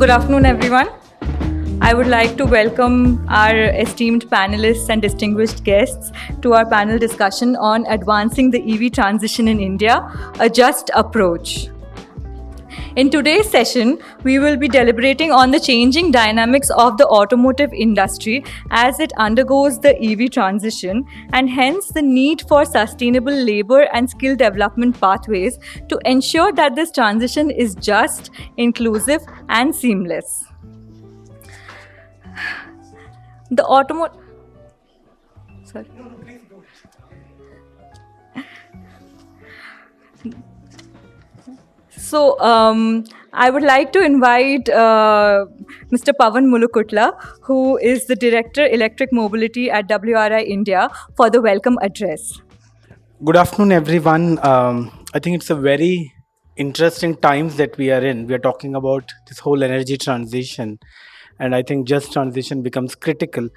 Good afternoon, everyone. I would like to welcome our esteemed panelists and distinguished guests to our panel discussion on advancing the EV transition in India, a just approach. In today's session, we will be deliberating on the changing dynamics of the automotive industry as it undergoes the EV transition, and hence the need for sustainable labor and skill development pathways to ensure that this transition is just, inclusive, and seamless. The automotive... Sorry. So, I would like to invite Mr. Pavan Mulukutla, who is the Director Electric Mobility at WRI-India, for the welcome address. Good afternoon, everyone. I think it's a very interesting times that we are in. We are talking about this whole energy transition, and I think just transition becomes critical.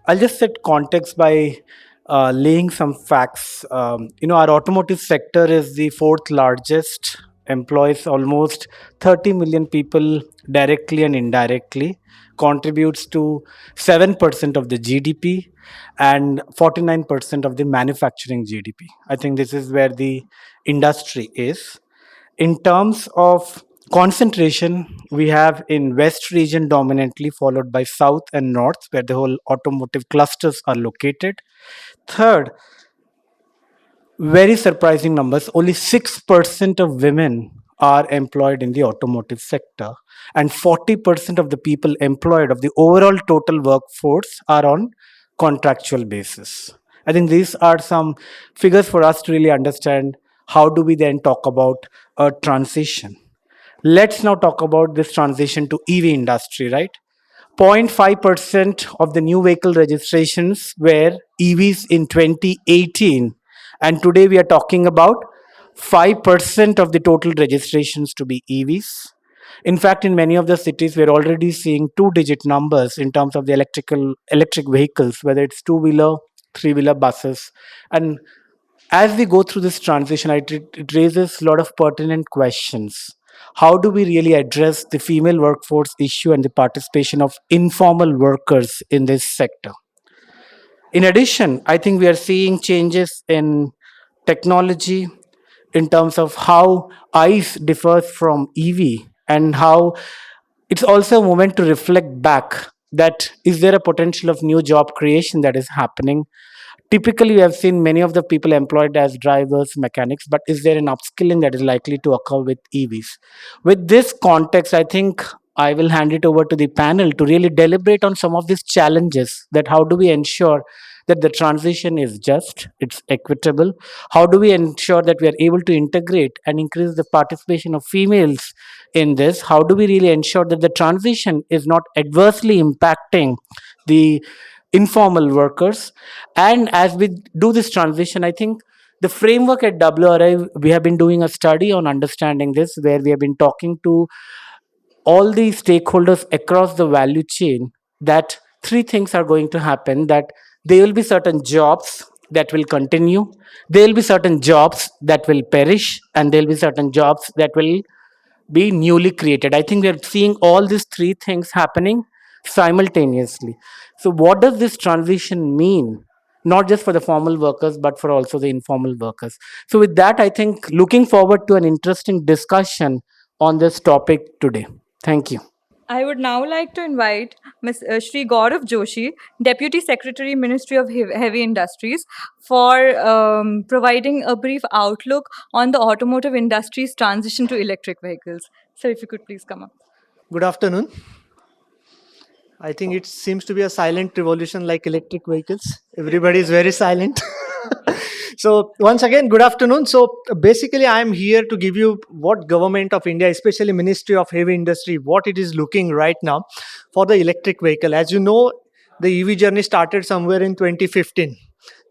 I'll just set context by laying some facts. Our automotive sector is the fourth largest, employs almost 30 million people directly and indirectly, contributes to 7% of the GDP and 49% of the manufacturing GDP. I think this is where the industry is. In terms of concentration, we have in west region dominantly, followed by south and north, where the whole automotive clusters are located. Third, very surprising numbers, only 6% of women are employed in the automotive sector, and 40% of the people employed of the overall total workforce are on contractual basis. I think these are some figures for us to really understand how do we then talk about a transition. Let's now talk about this transition to EV industry, right? 0.5% of the new vehicle registrations were EVs in 2018, and today we are talking about 5% of the total registrations to be EVs. In fact, in many of the cities, we're already seeing two-digit numbers in terms of the electric vehicles, whether it's two-wheeler, three-wheeler buses. And as we go through this transition, it raises a lot of pertinent questions. How do we really address the female workforce issue and the participation of informal workers in this sector? In addition, I think we are seeing changes in technology in terms of how ICE differs from EV, and how it's also a moment to reflect back that is there a potential of new job creation that is happening. Typically, we have seen many of the people employed as drivers, mechanics, but is there an upskilling that is likely to occur with EVs? With this context, I think I will hand it over to the panel to really deliberate on some of these challenges, that how do we ensure that the transition is just, it's equitable? How do we ensure that we are able to integrate and increase the participation of females in this? How do we really ensure that the transition is not adversely impacting the informal workers? And as we do this transition, I think the framework at WRI, we have been doing a study on understanding this, where we have been talking to all the stakeholders across the value chain, that three things are going to happen: that there will be certain jobs that will continue, there will be certain jobs that will perish, and there will be certain jobs that will be newly created. I think we are seeing all these three things happening simultaneously. So what does this transition mean, not just for the formal workers but for also the informal workers? So with that, I think looking forward to an interesting discussion on this topic today. Thank you. I would now like to invite Shri Gaurav Joshi, Deputy Secretary, Ministry of Heavy Industries, for providing a brief outlook on the automotive industry's transition to electric vehicles. Sir, if you could please come up. Good afternoon. I think it seems to be a silent revolution like electric vehicles. Everybody is very silent. So once again, good afternoon. So basically, I am here to give you what Government of India, especially Ministry of Heavy Industry, what it is looking right now for the electric vehicle. As you know, the EV journey started somewhere in 2015.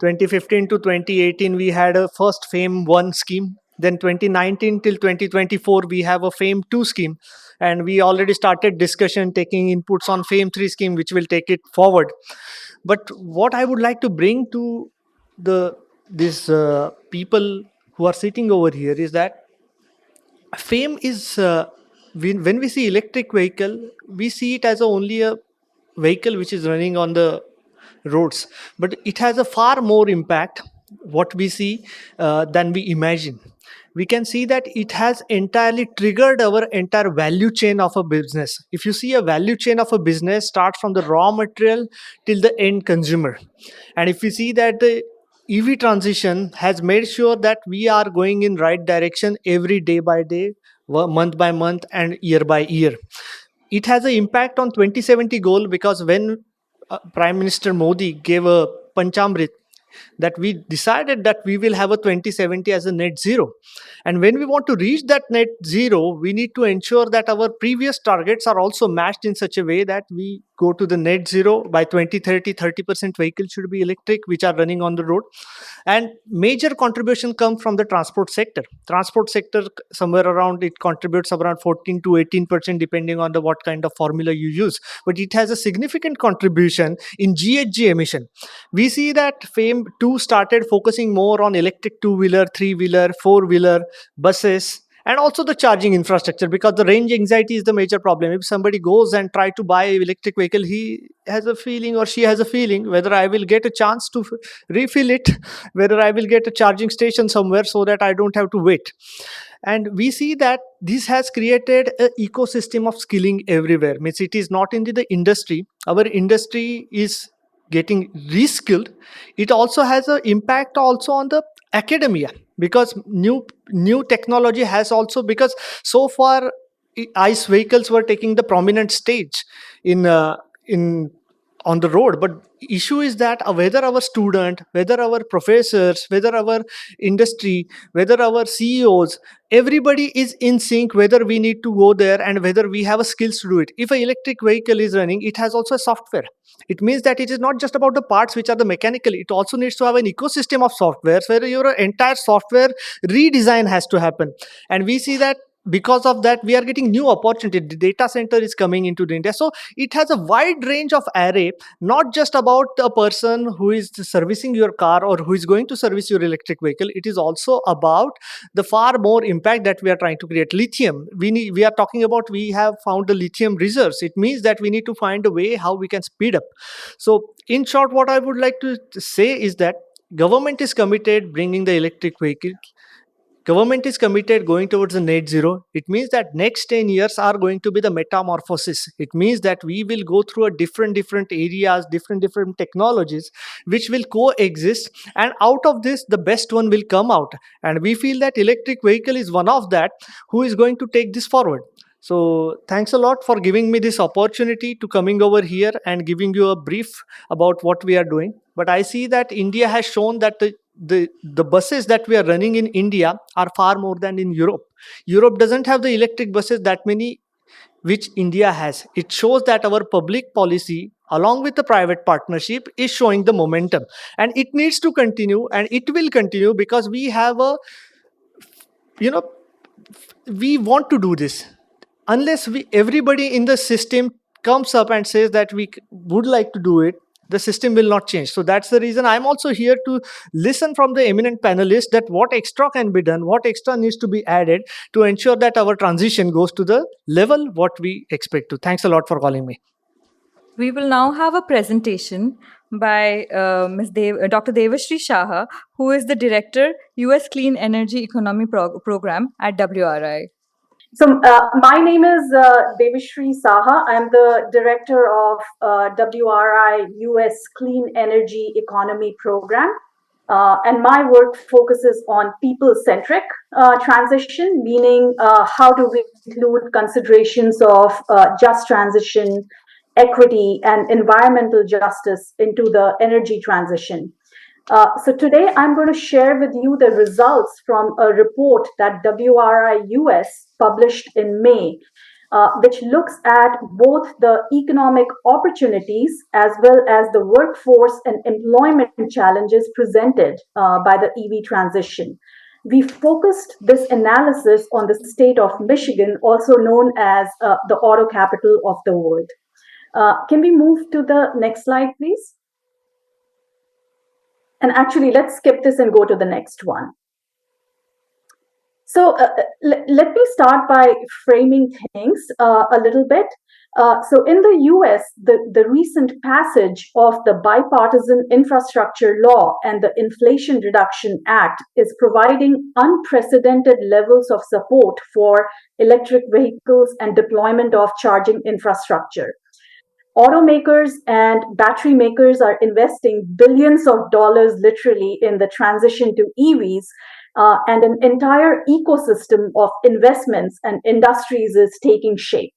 2015 to 2018, we had a first FAME 1 scheme. Then 2019 till 2024, we have a FAME 2 scheme. And we already started discussion, taking inputs on FAME 3 scheme, which will take it forward. But what I would like to bring to these people who are sitting over here is that FAME is when we see electric vehicle, we see it as only a vehicle which is running on the roads, but it has a far more impact what we see than we imagine. We can see that it has entirely triggered our entire value chain of a business. If you see, a value chain of a business starts from the raw material till the end consumer. And if we see that the EV transition has made sure that we are going in right direction every day by day, month by month, and year by year. It has an impact on 2070 goal, because when Prime Minister Modi gave a Panchamrit, that we decided that we will have a 2070 as a net zero. And when we want to reach that net zero, we need to ensure that our previous targets are also matched in such a way that we go to the net zero by 2030. 30% vehicles should be electric which are running on the road. And major contribution comes from the transport sector. Somewhere around, it contributes around 14 to 18% depending on the what kind of formula you use, but it has a significant contribution in GHG emission. We see that FAME 2 started focusing more on electric two-wheeler, three-wheeler, four-wheeler, buses, and also the charging infrastructure, because the range anxiety is the major problem. If somebody goes and try to buy an electric vehicle, he has a feeling, or she has a feeling, whether I will get a chance to refill it, whether I will get a charging station somewhere so that I don't have to wait. And we see that this has created an ecosystem of skilling everywhere. Means it is not in the industry. Our industry is getting reskilled. It also has an impact also on the academia, because new technology has also, because so far ICE vehicles were taking the prominent stage in on the road. But issue is that whether our student, whether our professors, whether our industry, whether our CEOs, everybody is in sync, whether we need to go there and whether we have a skills to do it. If an electric vehicle is running, it has also a software. It means that it is not just about the parts which are the mechanical, it also needs to have an ecosystem of software where your entire software redesign has to happen. And we see that because of that, we are getting new opportunity. The data center is coming into the India. So it has a wide range of array, not just about a person who is servicing your car or who is going to service your electric vehicle. It is also about the far more impact that we are trying to create. Lithium, we are talking about, we have found the lithium reserves. It means that we need to find a way how we can speed up. So in short, what I would like to say is that government is committed bringing the electric vehicle. Government is committed going towards the net zero. It means that next 10 years are going to be the metamorphosis. It means that we will go through a different areas, different technologies which will coexist, and out of this the best one will come out. And we feel that electric vehicle is one of that who is going to take this forward. So thanks a lot for giving me this opportunity to coming over here and giving you a brief about what we are doing. But I see that India has shown that the buses that we are running in India are far more than in Europe. Europe doesn't have the electric buses that many which India has. It shows that our public policy along with the private partnership is showing the momentum, and it needs to continue, and it will continue, because we have a, you know, we want to do this. Unless everybody in the system comes up and says that we would like to do it, the system will not change. So that's the reason I'm also here to listen from the eminent panelists that what extra can be done, what extra needs to be added to ensure that our transition goes to the level what we expect to. Thanks a lot for calling me. We will now have a presentation by Dr. Devashri Shaha, who is the Director, US Clean Energy Economy Program at WRI. So my name is Devashri Saha. I'm the director of WRI US Clean Energy Economy Program. And my work focuses on people-centric transition, meaning how do we include considerations of just transition, equity, and environmental justice into the energy transition. So today I'm going to share with you the results from a report that WRI US published in May, which looks at both the economic opportunities as well as the workforce and employment challenges presented by the EV transition. We focused this analysis on the state of Michigan, also known as the auto capital of the world. Can we move to the next slide, please? And actually, let's skip this and go to the next one. So let me start by framing things a little bit. So in the US, the recent passage of the Bipartisan Infrastructure Law and the Inflation Reduction Act is providing unprecedented levels of support for electric vehicles and deployment of charging infrastructure. Automakers and battery makers are investing billions of dollars literally in the transition to EVs, and an entire ecosystem of investments and industries is taking shape.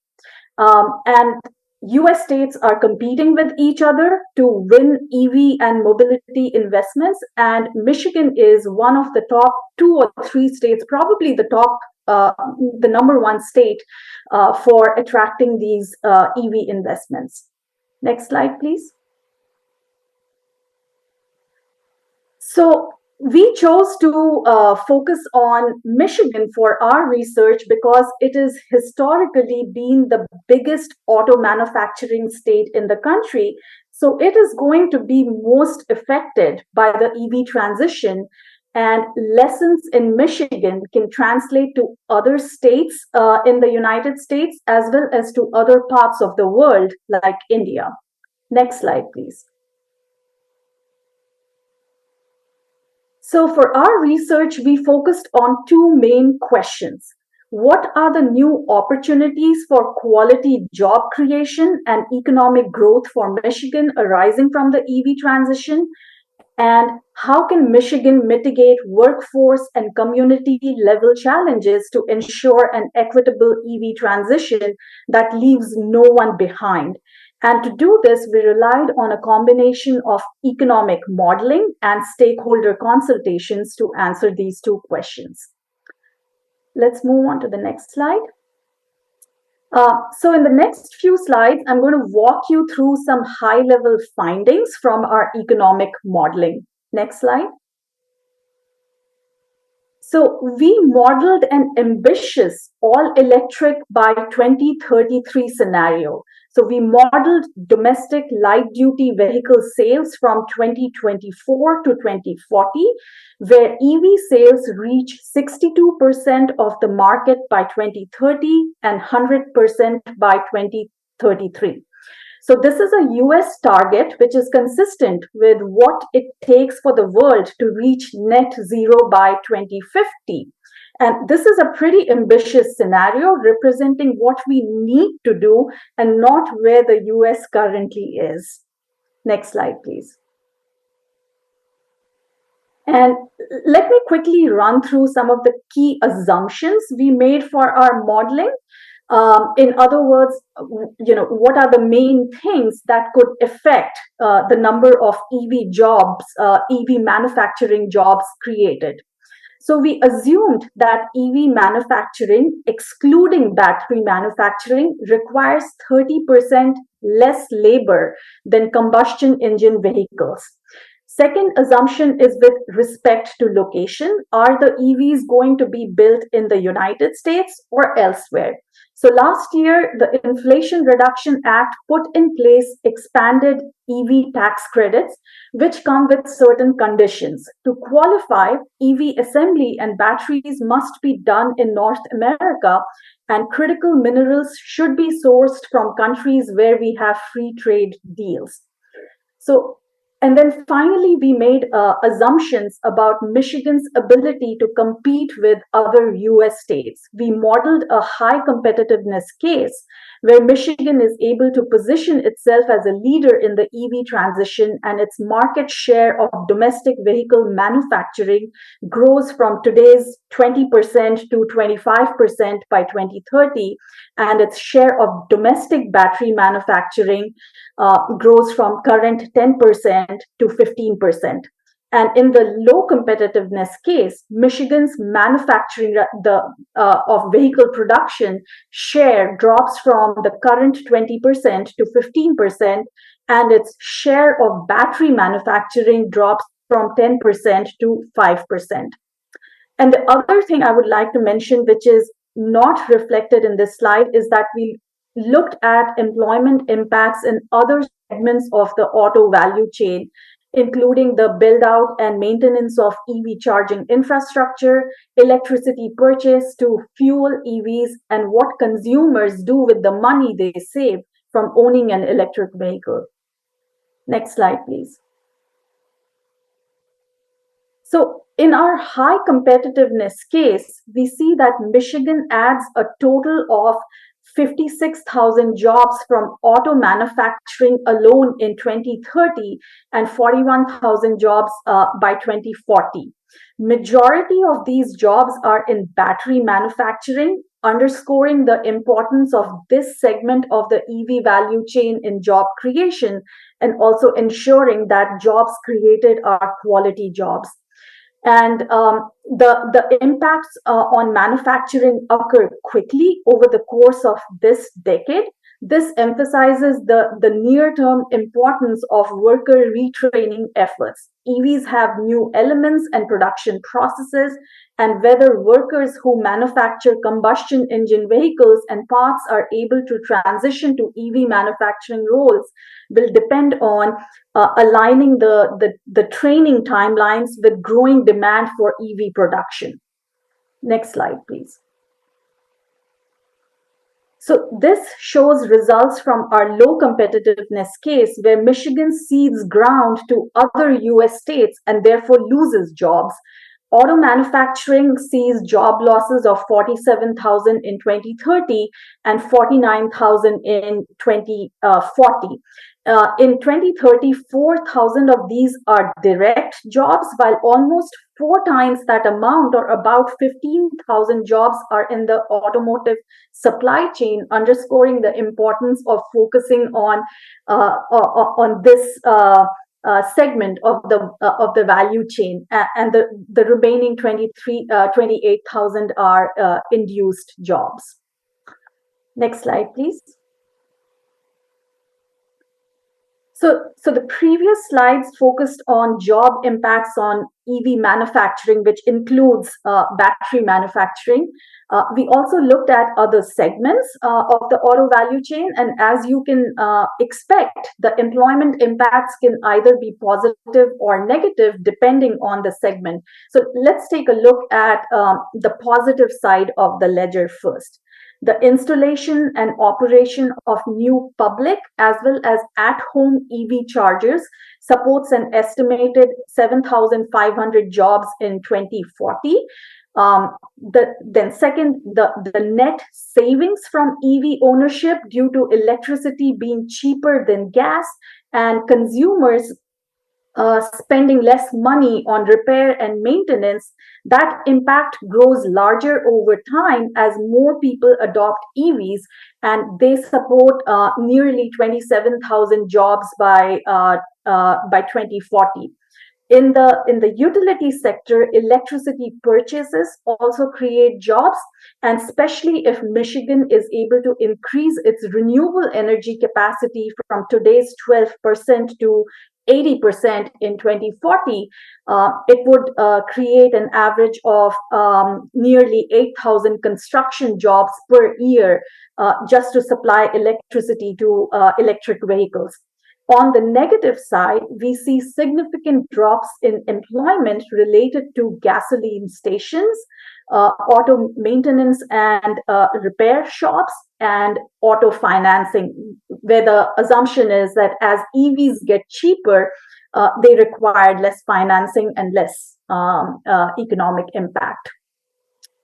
And US states are competing with each other to win EV and mobility investments, and Michigan is one of the top 2 or 3 states, probably the number one state for attracting these EV investments. Next slide, please. So we chose to focus on Michigan for our research because it has historically been the biggest auto manufacturing state in the country. So it is going to be most affected by the EV transition, and lessons in Michigan can translate to other states in the United States as well as to other parts of the world like India. Next slide, please. So for our research, we focused on 2 main questions. What are the new opportunities for quality job creation and economic growth for Michigan arising from the EV transition? And how can Michigan mitigate workforce and community level challenges to ensure an equitable EV transition that leaves no one behind? And to do this, we relied on a combination of economic modeling and stakeholder consultations to answer these 2 questions. Let's move on to the next slide. So in the next few slides, I'm going to walk you through some high-level findings from our economic modeling. Next slide. So we modeled an ambitious all-electric by 2033 scenario. So we modeled domestic light-duty vehicle sales from 2024 to 2040, where EV sales reach 62% of the market by 2030 and 100% by 2033. So this is a US target, which is consistent with what it takes for the world to reach net zero by 2050. And this is a pretty ambitious scenario representing what we need to do and not where the US currently is. Next slide, please. And let me quickly run through some of the key assumptions we made for our modeling. In other words, what are the main things that could affect the number of EV jobs, EV manufacturing jobs created? So we assumed that EV manufacturing, excluding battery manufacturing, requires 30% less labor than combustion engine vehicles. Second assumption is with respect to location. Are the EVs going to be built in the United States or elsewhere? So last year, the Inflation Reduction Act put in place expanded EV tax credits, which come with certain conditions. To qualify, EV assembly and batteries must be done in North America, and critical minerals should be sourced from countries where we have free trade deals. And then finally, we made assumptions about Michigan's ability to compete with other US states. We modeled a high competitiveness case where Michigan is able to position itself as a leader in the EV transition, and its market share of domestic vehicle manufacturing grows from today's 20% to 25% by 2030, and its share of domestic battery manufacturing grows from current 10% to 15%. And in the low competitiveness case, Michigan's manufacturing of vehicle production share drops from the current 20% to 15%, and its share of battery manufacturing drops from 10% to 5%. And the other thing I would like to mention, which is not reflected in this slide, is that we looked at employment impacts in other segments of the auto value chain, including the build out and maintenance of EV charging infrastructure, electricity purchase to fuel EVs, and what consumers do with the money they save from owning an electric vehicle. Next slide, please. So in our high competitiveness case, we see that Michigan adds a total of 56,000 jobs from auto manufacturing alone in 2030 and 41,000 jobs by 2040. Majority of these jobs are in battery manufacturing, underscoring the importance of this segment of the EV value chain in job creation and also ensuring that jobs created are quality jobs. And the impacts on manufacturing occur quickly over the course of this decade. This emphasizes the near-term importance of worker retraining efforts. EVs have new elements and production processes, and whether workers who manufacture combustion engine vehicles and parts are able to transition to EV manufacturing roles will depend on aligning the training timelines with growing demand for EV production. Next slide, please. So this shows results from our low competitiveness case where Michigan cedes ground to other US states and therefore loses jobs. Auto manufacturing sees job losses of 47,000 in 2030 and 49,000 in 2040. In 2030, 4,000 of these are direct jobs, while almost 4 times that amount, or about 15,000 jobs, are in the automotive supply chain, underscoring the importance of focusing on this segment of the value chain, and the remaining 28,000 are induced jobs. Next slide, please. So the previous slides focused on job impacts on EV manufacturing, which includes battery manufacturing. We also looked at other segments of the auto value chain, and as you can expect, the employment impacts can either be positive or negative depending on the segment. So let's take a look at the positive side of the ledger first. The installation and operation of new public as well as at-home EV chargers supports an estimated 7,500 jobs in 2040. Then second, the net savings from EV ownership due to electricity being cheaper than gas and consumers spending less money on repair and maintenance, that impact grows larger over time as more people adopt EVs, and they support nearly 27,000 jobs by 2040. In the utility sector, electricity purchases also create jobs, and especially if Michigan is able to increase its renewable energy capacity from today's 12% to 80% in 2040, it would create an average of nearly 8,000 construction jobs per year just to supply electricity to electric vehicles. On the negative side, we see significant drops in employment related to gasoline stations, auto maintenance and repair shops, and auto financing, where the assumption is that as EVs get cheaper, they require less financing and less economic impact.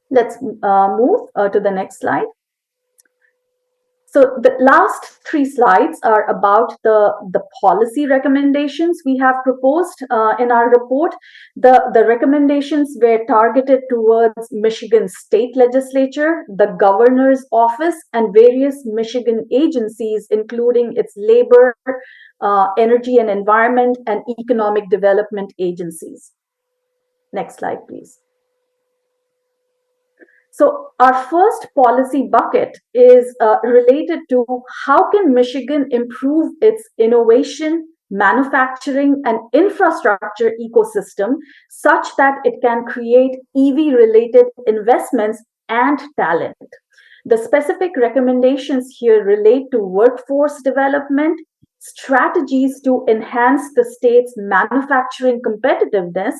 Let's move to the next slide. So the last 3 slides are about the policy recommendations we have proposed in our report. The recommendations were targeted towards Michigan state legislature, the governor's office, and various Michigan agencies, including its labor, energy and environment, and economic development agencies. Next slide, please. So our first policy bucket is related to how can Michigan improve its innovation, manufacturing, and infrastructure ecosystem such that it can create EV-related investments and talent. The specific recommendations here relate to workforce development, strategies to enhance the state's manufacturing competitiveness,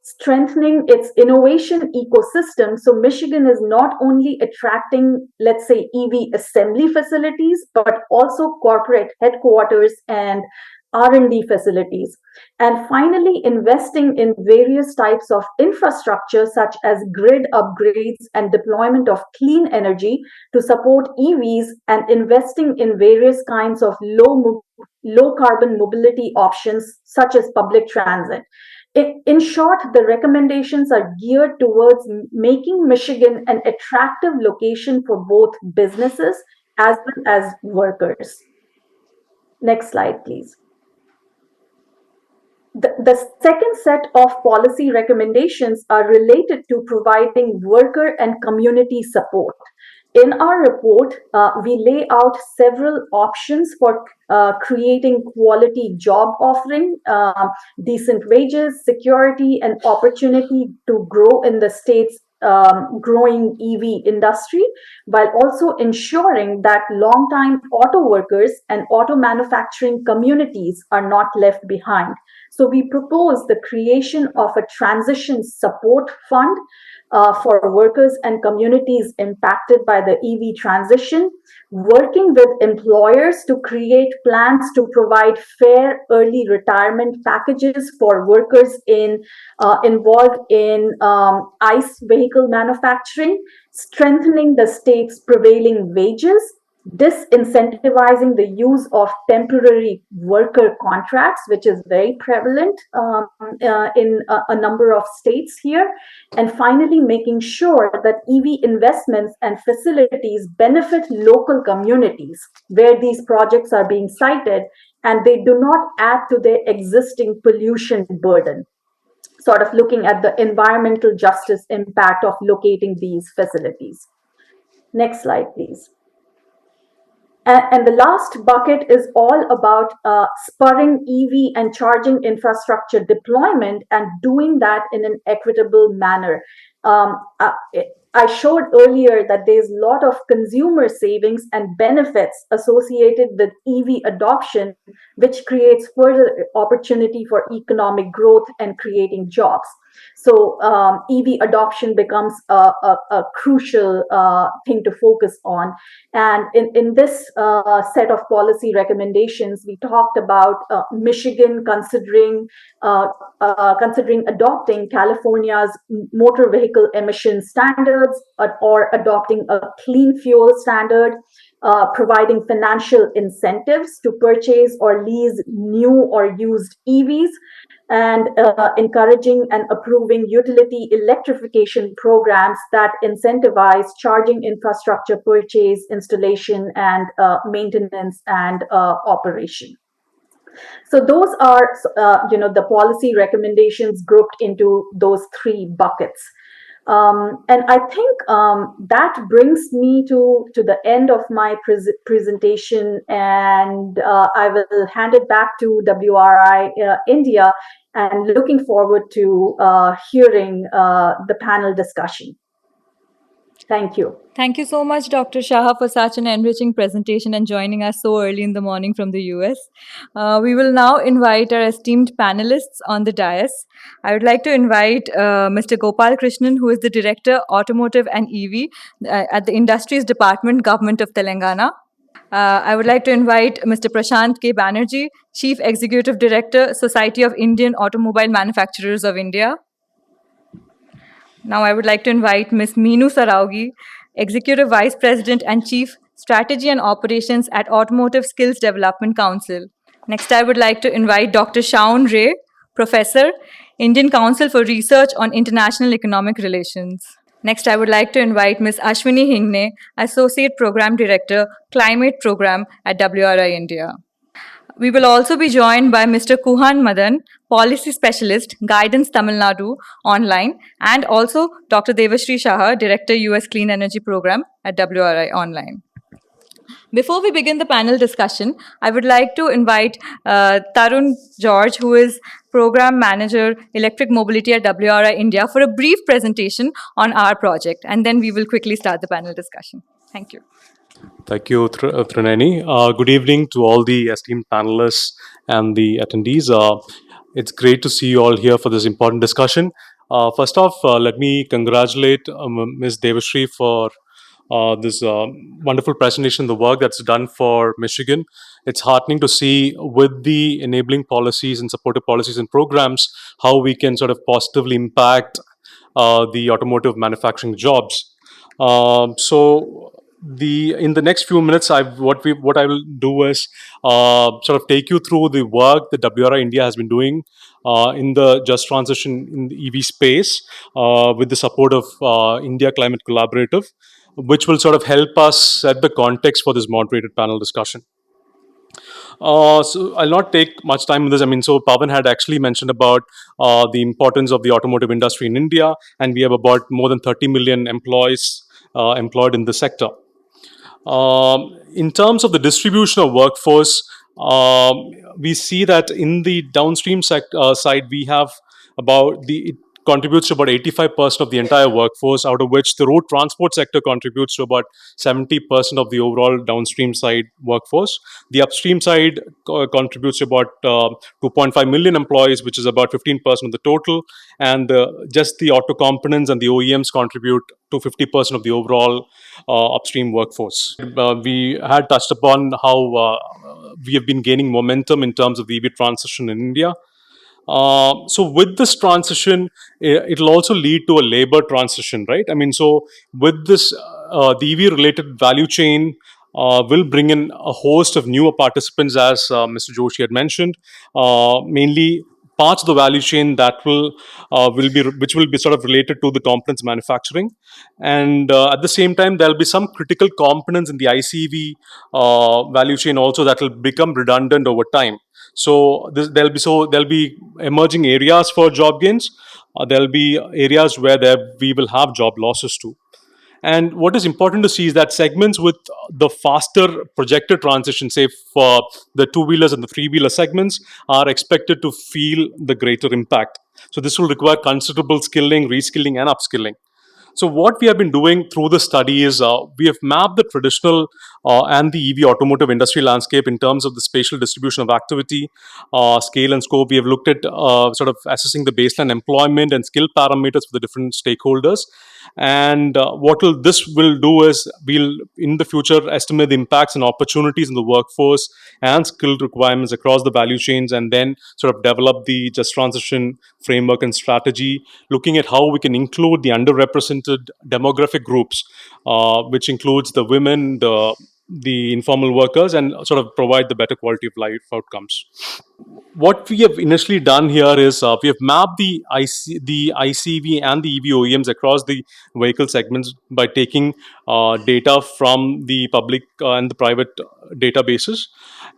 strengthening its innovation ecosystem. So Michigan is not only attracting, let's say, EV assembly facilities, but also corporate headquarters and R&D facilities. And finally, investing in various types of infrastructure such as grid upgrades and deployment of clean energy to support EVs, and investing in various kinds of low carbon mobility options such as public transit. In short, the recommendations are geared towards making Michigan an attractive location for both businesses as well as workers. Next slide, please. The second set of policy recommendations are related to providing worker and community support. In our report, we lay out several options for creating quality job offering, decent wages, security, and opportunity to grow in the state's growing EV industry, while also ensuring that long-time auto workers and auto manufacturing communities are not left behind. So we propose the creation of a transition support fund for workers and communities impacted by the EV transition, working with employers to create plans to provide fair early retirement packages for workers involved in ICE vehicle manufacturing, strengthening the state's prevailing wages, disincentivizing the use of temporary worker contracts, which is very prevalent in a number of states here, and finally making sure that EV investments and facilities benefit local communities where these projects are being sited, and they do not add to their existing pollution burden. Sort of looking at the environmental justice impact of locating these facilities. Next slide, please. And the last bucket is all about spurring EV and charging infrastructure deployment and doing that in an equitable manner. I showed earlier that there's a lot of consumer savings and benefits associated with EV adoption, which creates further opportunity for economic growth and creating jobs. So EV adoption becomes a crucial thing to focus on. And in this set of policy recommendations, we talked about Michigan considering adopting California's motor vehicle emission standards, or adopting a clean fuel standard, providing financial incentives to purchase or lease new or used EVs, and encouraging and approving utility electrification programs that incentivize charging infrastructure purchase, installation, and maintenance and operation. So those are, the policy recommendations grouped into those three buckets. And I think that brings me to the end of my presentation, and I will hand it back to WRI-India, and looking forward to hearing the panel discussion. Thank you. Thank you so much, Dr. Shah, for such an enriching presentation and joining us so early in the morning from the US. We will now invite our esteemed panelists on the dais. I would like to invite Mr. Gopal Krishnan, who is the Director, Automotive and EV at the Industries Department, Government of Telangana. I would like to invite Mr. Prashant K. Banerjee, Chief Executive Director, Society of Indian Automobile Manufacturers of India. Now I would like to invite Ms. Meenu Saraugi, Executive Vice President and Chief Strategy and Operations at Automotive Skills Development Council. Next, I would like to invite Dr. Shaun Ray, Professor, Indian Council for Research on International Economic Relations. Next, I would like to invite Ms. Ashwini Hingne, Associate Program Director, Climate Program at WRI-India. We will also be joined by Mr. Kuhan Madan, Policy Specialist, Guidance Tamil Nadu online, and also Dr. Devashri Shah, Director, US Clean Energy Program at WRI online. Before we begin the panel discussion, I would like to invite Tarun George, who is Program Manager, Electric Mobility at WRI-India, for a brief presentation on our project, and then we will quickly start the panel discussion. Thank you. Thank you, Trineni. Good evening to all the esteemed panelists and the attendees. It's great to see you all here for this important discussion. First off, let me congratulate Ms. Devashri for this wonderful presentation, the work that's done for Michigan. It's heartening to see with the enabling policies and supportive policies and programs how we can sort of positively impact the automotive manufacturing jobs. So the in the next few minutes, what I will do is sort of take you through the work that WRI India has been doing in the just transition in the EV space with the support of India Climate Collaborative, which will sort of help us set the context for this moderated panel discussion. So I'll not take much time on this. I mean, so Pavan had actually mentioned about the importance of the automotive industry in India, and we have about more than 30 million employees employed in the sector. In terms of the distribution of workforce, we see that in the downstream side, we have it contributes to about 85% of the entire workforce, out of which the road transport sector contributes to about 70% of the overall downstream side workforce. The upstream side contributes to about 2.5 million employees, which is about 15% of the total. And just the auto components and the OEMs contribute to 50% of the overall upstream workforce. We had touched upon how we have been gaining momentum in terms of the EV transition in India. So with this transition, it'll also lead to a labor transition, right? I mean, so with this, the EV related value chain will bring in a host of newer participants, as Mr. Joshi had mentioned, mainly parts of the value chain that which will be sort of related to the components manufacturing, and at the same time there'll be some critical components in the ICEV value chain also that will become redundant over time. So there'll be emerging areas for job gains. There'll be areas where we will have job losses too. And what is important to see is that segments with the faster projected transition, say for the two-wheelers and the three-wheeler segments, are expected to feel the greater impact. So this will require considerable skilling, reskilling, and upskilling. So what we have been doing through the study is we have mapped the traditional and the EV automotive industry landscape in terms of the spatial distribution of activity, scale and scope. We have looked at sort of assessing the baseline employment and skill parameters for the different stakeholders. And this will do is we'll in the future estimate the impacts and opportunities in the workforce and skill requirements across the value chains, and then sort of develop the just transition framework and strategy, looking at how we can include the underrepresented demographic groups, which includes the women, the informal workers, and sort of provide the better quality of life outcomes. What we have initially done here is we have mapped the ICV and the EV OEMs across the vehicle segments by taking data from the public and the private databases.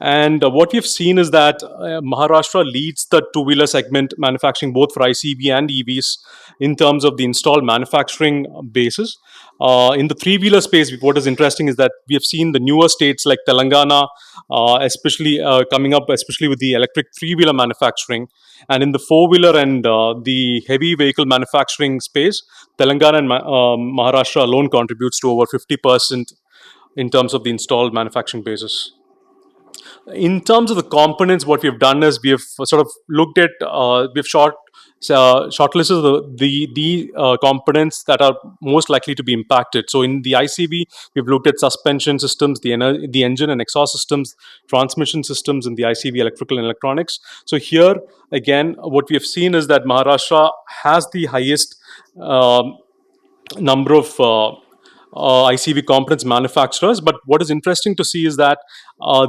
And what we've seen is that Maharashtra leads the two-wheeler segment manufacturing both for ICV and EVs in terms of the installed manufacturing basis. In the three-wheeler space, what is interesting is that we have seen the newer states like Telangana, especially coming up, especially with the electric three-wheeler manufacturing. And in the four-wheeler and the heavy vehicle manufacturing space, Telangana and Maharashtra alone contributes to over 50% in terms of the installed manufacturing basis. In terms of the components, what we've done is we have sort of looked at, we've shortlisted the components that are most likely to be impacted. So in the ICV, we've looked at suspension systems, the engine and exhaust systems, transmission systems, and the ICV electrical and electronics. So here, again, what we have seen is that Maharashtra has the highest number of ICV components manufacturers. But what is interesting to see is that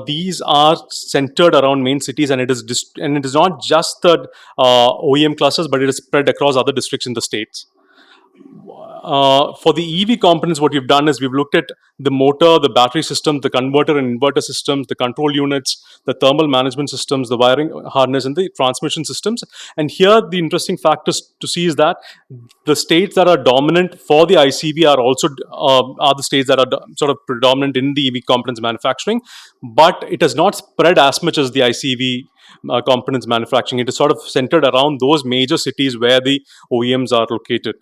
these are centered around main cities, and it is not just the OEM clusters, but it is spread across other districts in the states. For the EV components, what we've done is we've looked at the motor, the battery system, the converter and inverter systems, the control units, the thermal management systems, the wiring harness, and the transmission systems. And here, the interesting factors to see is that the states that are dominant for the ICV are also are the states that are sort of predominant in the EV components manufacturing, but it has not spread as much as the ICV components manufacturing. It is sort of centered around those major cities where the OEMs are located.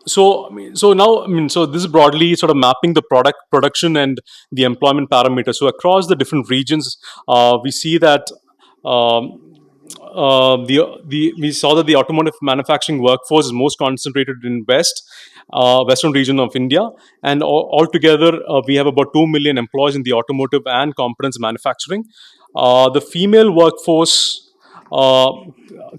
so this is broadly sort of mapping the production and the employment parameters. So across the different regions, we see that um, we saw that the automotive manufacturing workforce is most concentrated in western region of India, and altogether we have about 2 million employees in the automotive and components manufacturing. The female workforce uh,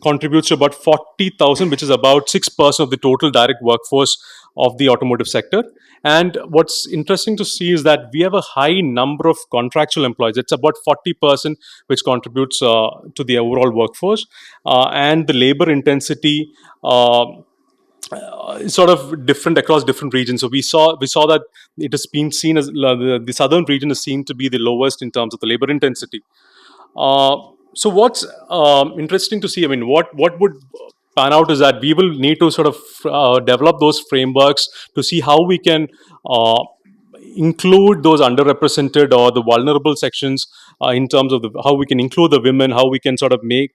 contributes to about 40,000, which is about 6% of the total direct workforce of the automotive sector. And what's interesting to see is that we have a high number of contractual employees. It's about 40%, which contributes to the overall workforce. And the labor intensity is sort of different across different regions. So we saw that it has been seen as the southern region is seen to be the lowest in terms of the labor intensity. Uh, so what's interesting to see, I mean, what would pan out is that we will need to sort of develop those frameworks to see how we can uh, include those underrepresented or the vulnerable sections in terms of how we can include the women, how we can sort of make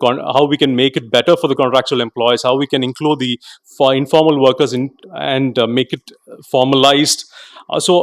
how we can make it better for the contractual employees, how we can include the for informal workers and make it formalized.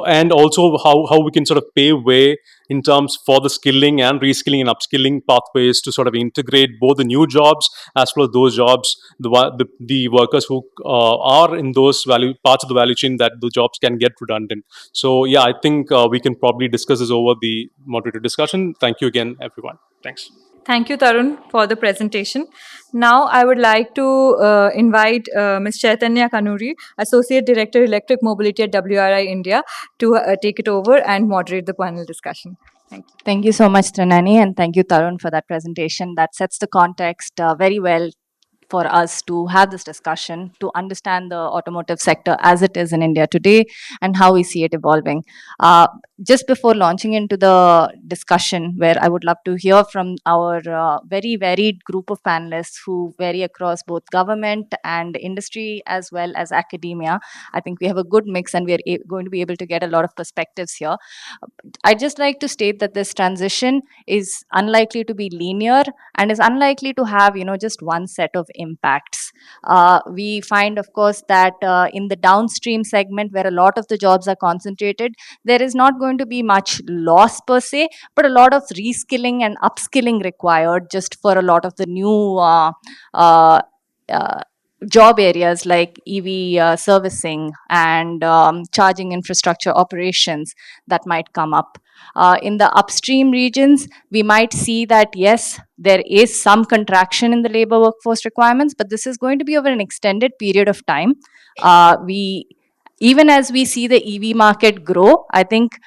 And also how we can sort of pave way in terms for the skilling and reskilling and upskilling pathways to sort of integrate both the new jobs as well as those jobs, the workers who are in those value parts of the value chain that the jobs can get redundant. So yeah, I think we can probably discuss this over the moderated discussion. Thank you again, everyone. Thanks. Thank you, Tarun, for the presentation. Now, I would like to invite Ms. Chaitanya Kanuri, Associate Director, Electric Mobility at WRI-India, to take it over and moderate the panel discussion. Thank you. Thank you so much, Trinani, and thank you, Tarun, for that presentation. That sets the context very well for us to have this discussion, to understand the automotive sector as it is in India today and how we see it evolving. Just before launching into the discussion, where I would love to hear from our very varied group of panelists who vary across both government and industry as well as academia. I think we have a good mix and we are going to be able to get a lot of perspectives here. I'd just like to state that this transition is unlikely to be linear and is unlikely to have, just one set of impacts. We find, of course, that in the downstream segment where a lot of the jobs are concentrated, there is not going to be much loss per se, but a lot of reskilling and upskilling required just for a lot of the new job areas like EV servicing and charging infrastructure operations that might come up. In the upstream regions, we might see that yes, there is some contraction in the labor workforce requirements, but this is going to be over an extended period of time. Even as we see the EV market grow, I think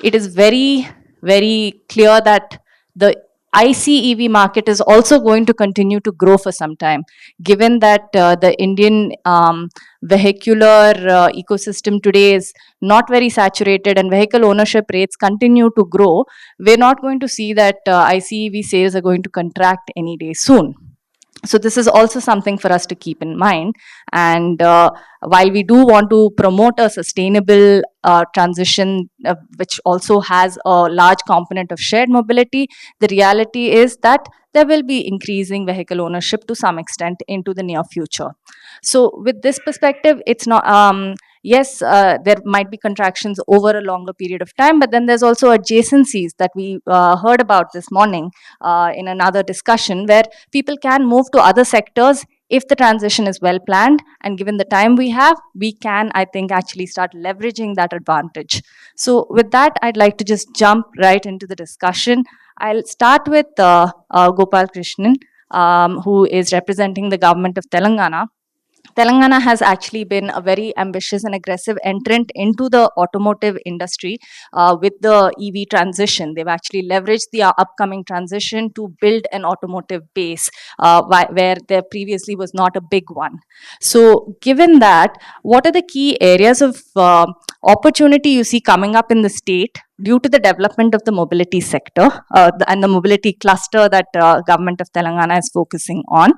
it is very, very clear that the ICEV market is also going to continue to grow for some time, given that the Indian vehicular ecosystem today is not very saturated and vehicle ownership rates continue to grow. We're not going to see that ICEV sales are going to contract any day soon. So this is also something for us to keep in mind. And while we do want to promote a sustainable transition, which also has a large component of shared mobility, the reality is that there will be increasing vehicle ownership to some extent into the near future. So with this perspective, it's not, yes, there might be contractions over a longer period of time, but then there's also adjacencies that we heard about this morning in another discussion where people can move to other sectors if the transition is well planned, and given the time we have, we can, I think, actually start leveraging that advantage. So with that, I'd like to just jump right into the discussion. I'll start with Gopal Krishnan, who is representing the government of Telangana. Telangana has actually been a very ambitious and aggressive entrant into the automotive industry with the EV transition. They've actually leveraged the upcoming transition to build an automotive base where there previously was not a big one. So given that, what are the key areas of opportunity you see coming up in the state due to the development of the mobility sector and the mobility cluster that government of Telangana is focusing on?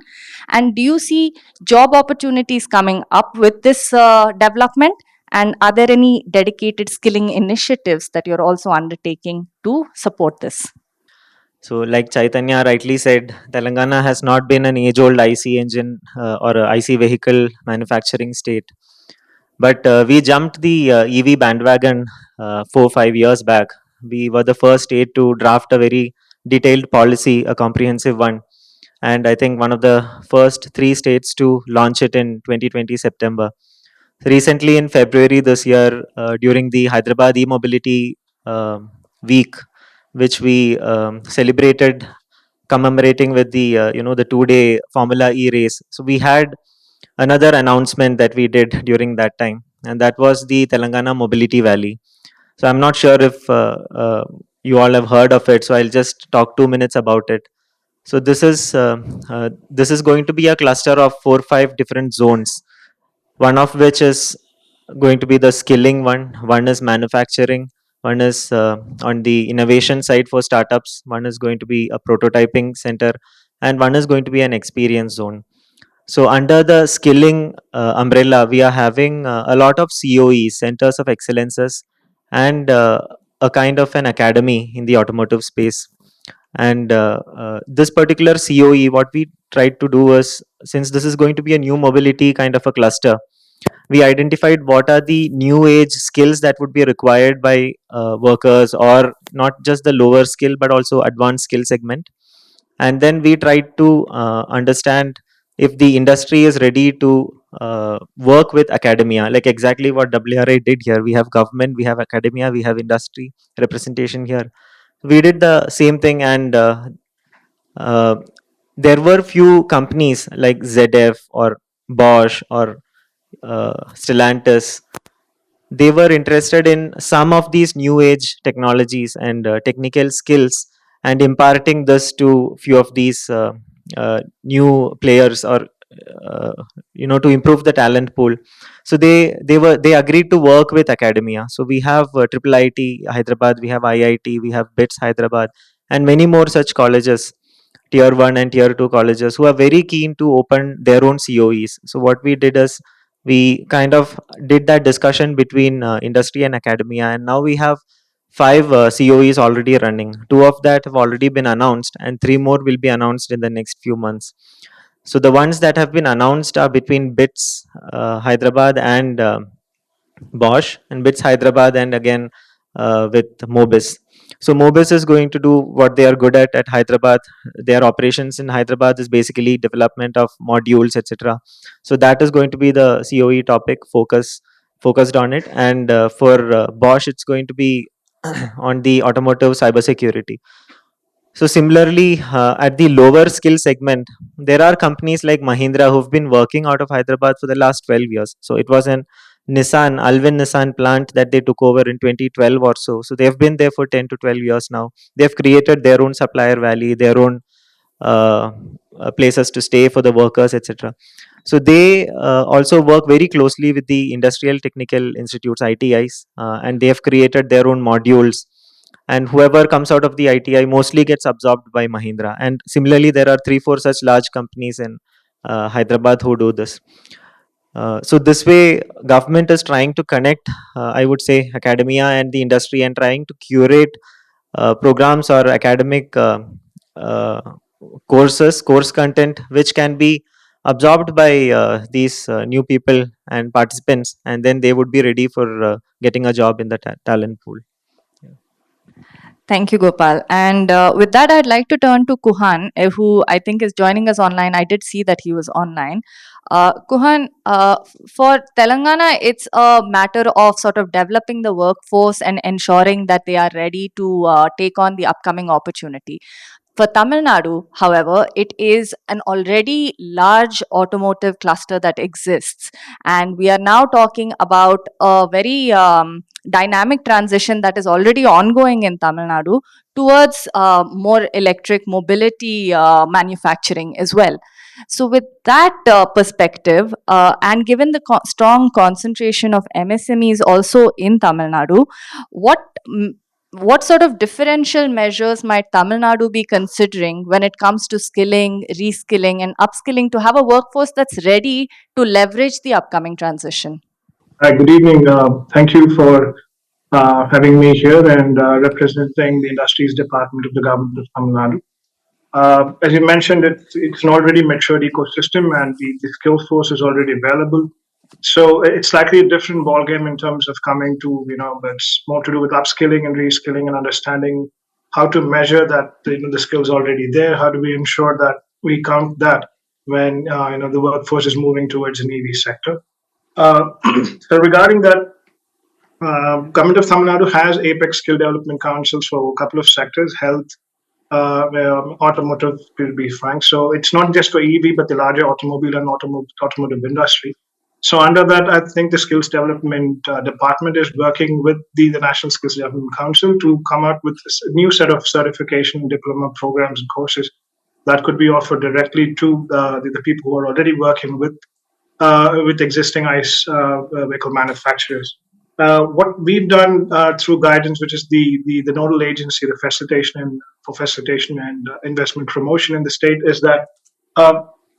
And do you see job opportunities coming up with this development? And are there any dedicated skilling initiatives that you're also undertaking to support this? So, like Chaitanya rightly said, Telangana has not been an age-old IC engine or IC vehicle manufacturing state. But we jumped the EV bandwagon 4 or 5 years back. We were the first state to draft a very detailed policy, a comprehensive one. And I think one of the first 3 states to launch it in 2020 September. Recently, in February this year, during the Hyderabad e-mobility week, which we celebrated commemorating with the the 2-day Formula E race. So we had another announcement that we did during that time, and that was the Telangana Mobility Valley. So I'm not sure if you all have heard of it. So I'll just talk 2 minutes about it. So this is going to be a cluster of 4 or 5 different zones. One of which is going to be the skilling one. One is manufacturing. One is on the innovation side for startups. One is going to be a prototyping center, and one is going to be an experience zone. So under the skilling umbrella, we are having a lot of COEs, centers of excellences, and a kind of an academy in the automotive space. And this particular COE, what we tried to do is, since this is going to be a new mobility kind of a cluster, we identified what are the new age skills that would be required by workers, or not just the lower skill but also advanced skill segment. And then we tried to understand if the industry is ready to work with academia, like exactly what WRI did here. We have government, we have academia, we have industry representation here. We did the same thing, and uh, there were few companies like ZF or Bosch or Stellantis. They were interested in some of these new age technologies and technical skills, and imparting this to few of these new players, or to improve the talent pool. So they agreed to work with academia. So we have triple IT Hyderabad, we have IIT, we have BITS Hyderabad, and many more such colleges, tier 1 and tier 2 colleges, who are very keen to open their own COEs. So what we did is, we kind of did that discussion between industry and academia, and now we have 5 COEs already running. 2 of that have already been announced, and 3 more will be announced in the next few months. So the ones that have been announced are between BITS Hyderabad and Bosch, and BITS Hyderabad, and again with Mobis. So Mobis is going to do what they are good at Hyderabad. Their operations in Hyderabad is basically development of modules, etc. So that is going to be the COE topic focused on it. And for Bosch, it's going to be on the automotive cybersecurity. So similarly, at the lower skill segment, there are companies like Mahindra who've been working out of Hyderabad for the last 12 years. So it was an Alvin Nissan plant that they took over in 2012 or so. So they've been there for 10 to 12 years now. They've created their own supplier valley, their own places to stay for the workers, etc. So they also work very closely with the industrial technical institutes, ITIs, and they have created their own modules, and whoever comes out of the ITI mostly gets absorbed by Mahindra. And similarly, there are 3-4 such large companies in Hyderabad who do this. So this way, government is trying to connect, I would say, academia and the industry, and trying to curate programs or academic uh, course content, which can be absorbed by these new people and participants, and then they would be ready for getting a job in the talent pool. Thank you, Gopal. And with that, I'd like to turn to Kuhan, who I think is joining us online. I did see that he was online. Kuhan, for Telangana, it's a matter of sort of developing the workforce and ensuring that they are ready to take on the upcoming opportunity. For Tamil Nadu, however, it is an already large automotive cluster that exists. And we are now talking about a very dynamic transition that is already ongoing in Tamil Nadu towards more electric mobility manufacturing as well. So, with that perspective, and given the strong concentration of MSMEs also in Tamil Nadu, what sort of differential measures might Tamil Nadu be considering when it comes to skilling, reskilling, and upskilling to have a workforce that's ready to leverage the upcoming transition? Hi, good evening. Thank you for having me here and representing the Industries Department of the Government of Tamil Nadu. As you mentioned, it's an already matured ecosystem, and the skill force is already available. So it's slightly a different ballgame in terms of coming to, it's more to do with upskilling and reskilling and understanding how to measure that the skills already there. How do we ensure that we count that when the workforce is moving towards an EV sector? So regarding that, Government of Tamil Nadu has apex skill development councils for a couple of sectors, health, automotive, to be frank. So it's not just for EV, but the larger automobile and automotive industry. So under that, I think the skills development department is working with the National Skills Development Council to come out with a new set of certification, diploma programs, and courses that could be offered directly to the people who are already working with existing ICE vehicle manufacturers. What we've done through guidance, which is the nodal agency, the facilitation and investment promotion in the state, is that,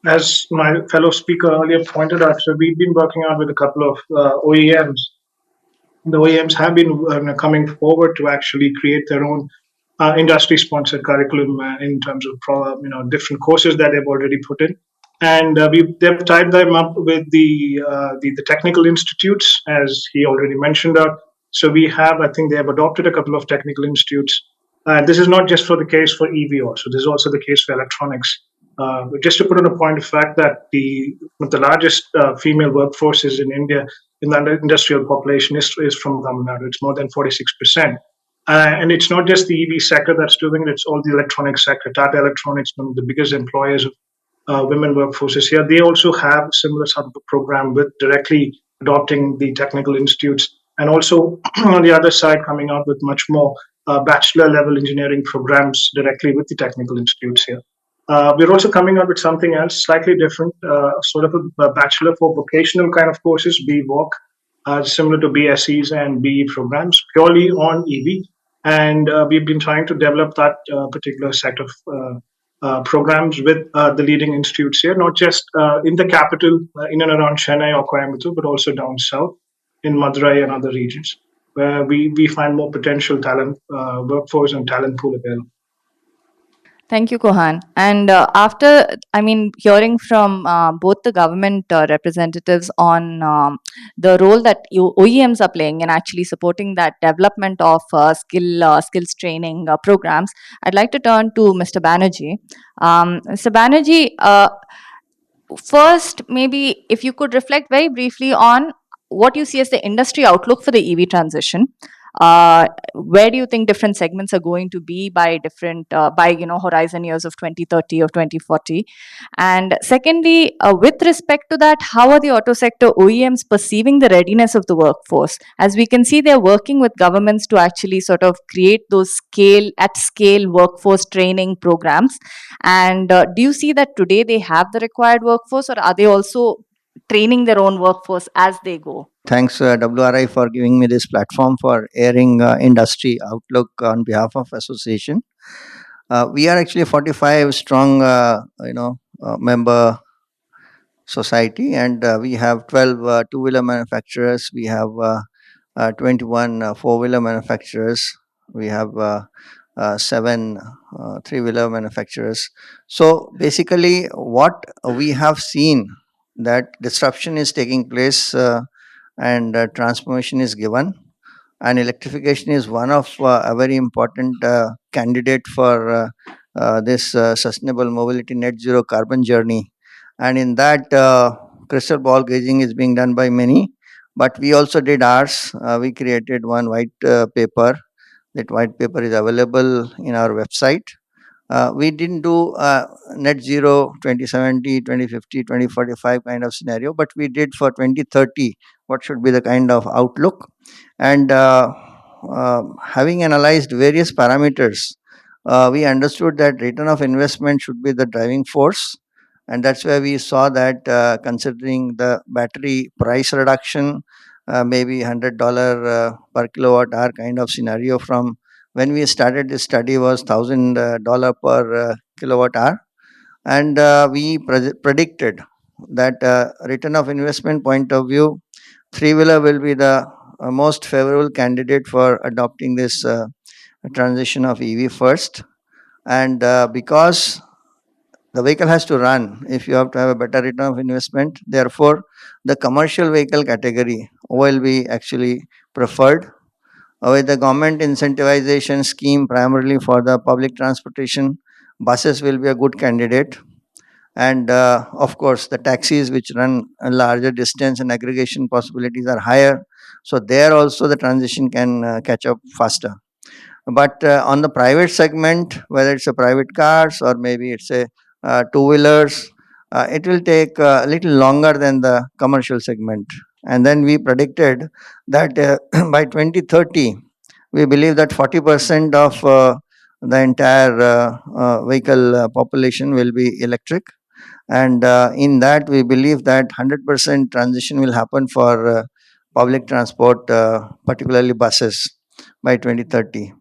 as my fellow speaker earlier pointed out, so we've been working out with a couple of OEMs. The OEMs have been coming forward to actually create their own industry-sponsored curriculum in terms of different courses that they've already put in, and they've tied them up with the technical institutes, as he already mentioned out. So I think they have adopted a couple of technical institutes. This is not just for the case for EV also. This is also the case for electronics. Just to put on a point of fact that the largest female workforce is in India in the industrial population is from Tamil Nadu. It's more than 46%. And it's not just the EV sector that's doing it, it's all the electronics sector. Tata Electronics, one of the biggest employers of women workforces here, they also have similar sort of a program with directly adopting the technical institutes. And also on the other side, coming out with much more bachelor level engineering programs directly with the technical institutes here. We're also coming up with something else, slightly different, sort of a bachelor for vocational kind of courses, BVOC, similar to BSEs and BE programs, purely on EV. And we've been trying to develop that particular set of programs with the leading institutes here, not just in the capital, in and around Chennai or Coimbatore, but also down south in Madurai and other regions, where we find more potential talent, workforce and talent pool available. Thank you, Kohan. And hearing from both the government representatives on the role that OEMs are playing in actually supporting that development of skills training programs, I'd like to turn to Mr. Banerjee. Mr. Banerjee, first, maybe if you could reflect very briefly on what you see as the industry outlook for the EV transition. Where do you think different segments are going to be by horizon years of 2030 or 2040? And secondly, with respect to that, how are the auto sector OEMs perceiving the readiness of the workforce? As we can see, they're working with governments to actually sort of create those scale workforce training programs. And do you see that today they have the required workforce, or are they also training their own workforce as they go? Thanks, WRI, for giving me this platform for airing industry outlook on behalf of association. We are actually a 45 strong, member society, and we have 12 two-wheeler manufacturers. We have 21 four-wheeler manufacturers. We have 7 three-wheeler manufacturers. So basically, what we have seen that disruption is taking place and transformation is given, and electrification is one of a very important candidate for this sustainable mobility net zero carbon journey. And in that, crystal ball gazing is being done by many, but we also did ours. We created one white paper. That white paper is available in our website. We didn't do net zero 2070, 2050, 2045 kind of scenario, but we did for 2030 what should be the kind of outlook. And having analyzed various parameters, we understood that return of investment should be the driving force. And that's where we saw that considering the battery price reduction, maybe $100 per kilowatt hour kind of scenario from when we started this study was $1,000 per kilowatt hour, and we predicted that return of investment point of view, three-wheeler will be the most favorable candidate for adopting this transition of EV first, and because The vehicle has to run if you have to have a better return of investment. Therefore, the commercial vehicle category will be actually preferred. With the government incentivization scheme primarily for the public transportation, buses will be a good candidate. And of course, the taxis which run a larger distance and aggregation possibilities are higher. So there also the transition can catch up faster. But on the private segment, whether it's a private cars or maybe it's a two-wheelers, it will take a little longer than the commercial segment. And then we predicted that by 2030, we believe that 40% of the entire vehicle population will be electric. And in that, we believe that 100% transition will happen for public transport, particularly buses, by 2030.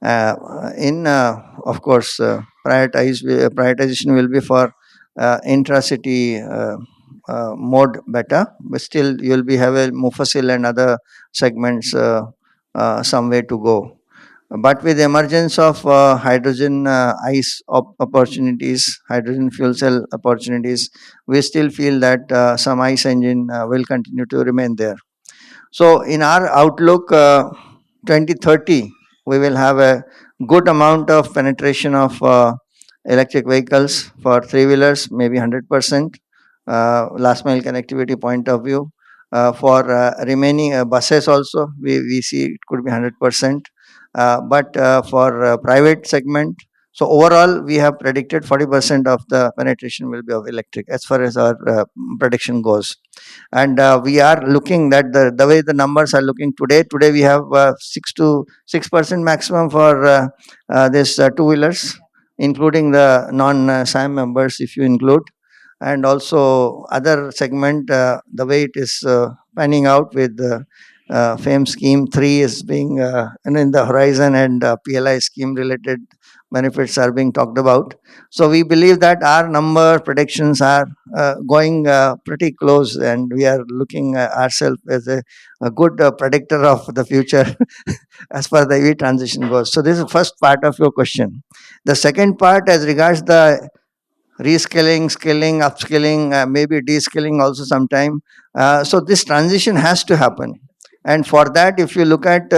Of course, prioritization will be for intracity mode better, but still you will be have a Mufasil and other segments some way to go. But with the emergence of hydrogen ICE opportunities, hydrogen fuel cell opportunities, we still feel that some ICE engine will continue to remain there. So in our outlook, 2030, we will have a good amount of penetration of electric vehicles for three-wheelers, maybe 100%, last mile connectivity point of view. For remaining buses also, we see it could be 100%. But for private segment, so overall, we have predicted 40% of the penetration will be of electric as far as our prediction goes. And we are looking that the way the numbers are looking today we have 6% maximum for this two-wheelers, including the non-SAM members if you include, and also other segment, the way it is panning out with the FAME scheme 3 is being in the horizon, and PLI scheme related benefits are being talked about. So we believe that our number predictions are going pretty close, and we are looking ourselves as a good predictor of the future as far as the EV transition goes. So this is the first part of your question. The second part, as regards the reskilling, skilling, upskilling, maybe de-skilling also sometime. So this transition has to happen. And for that, if you look at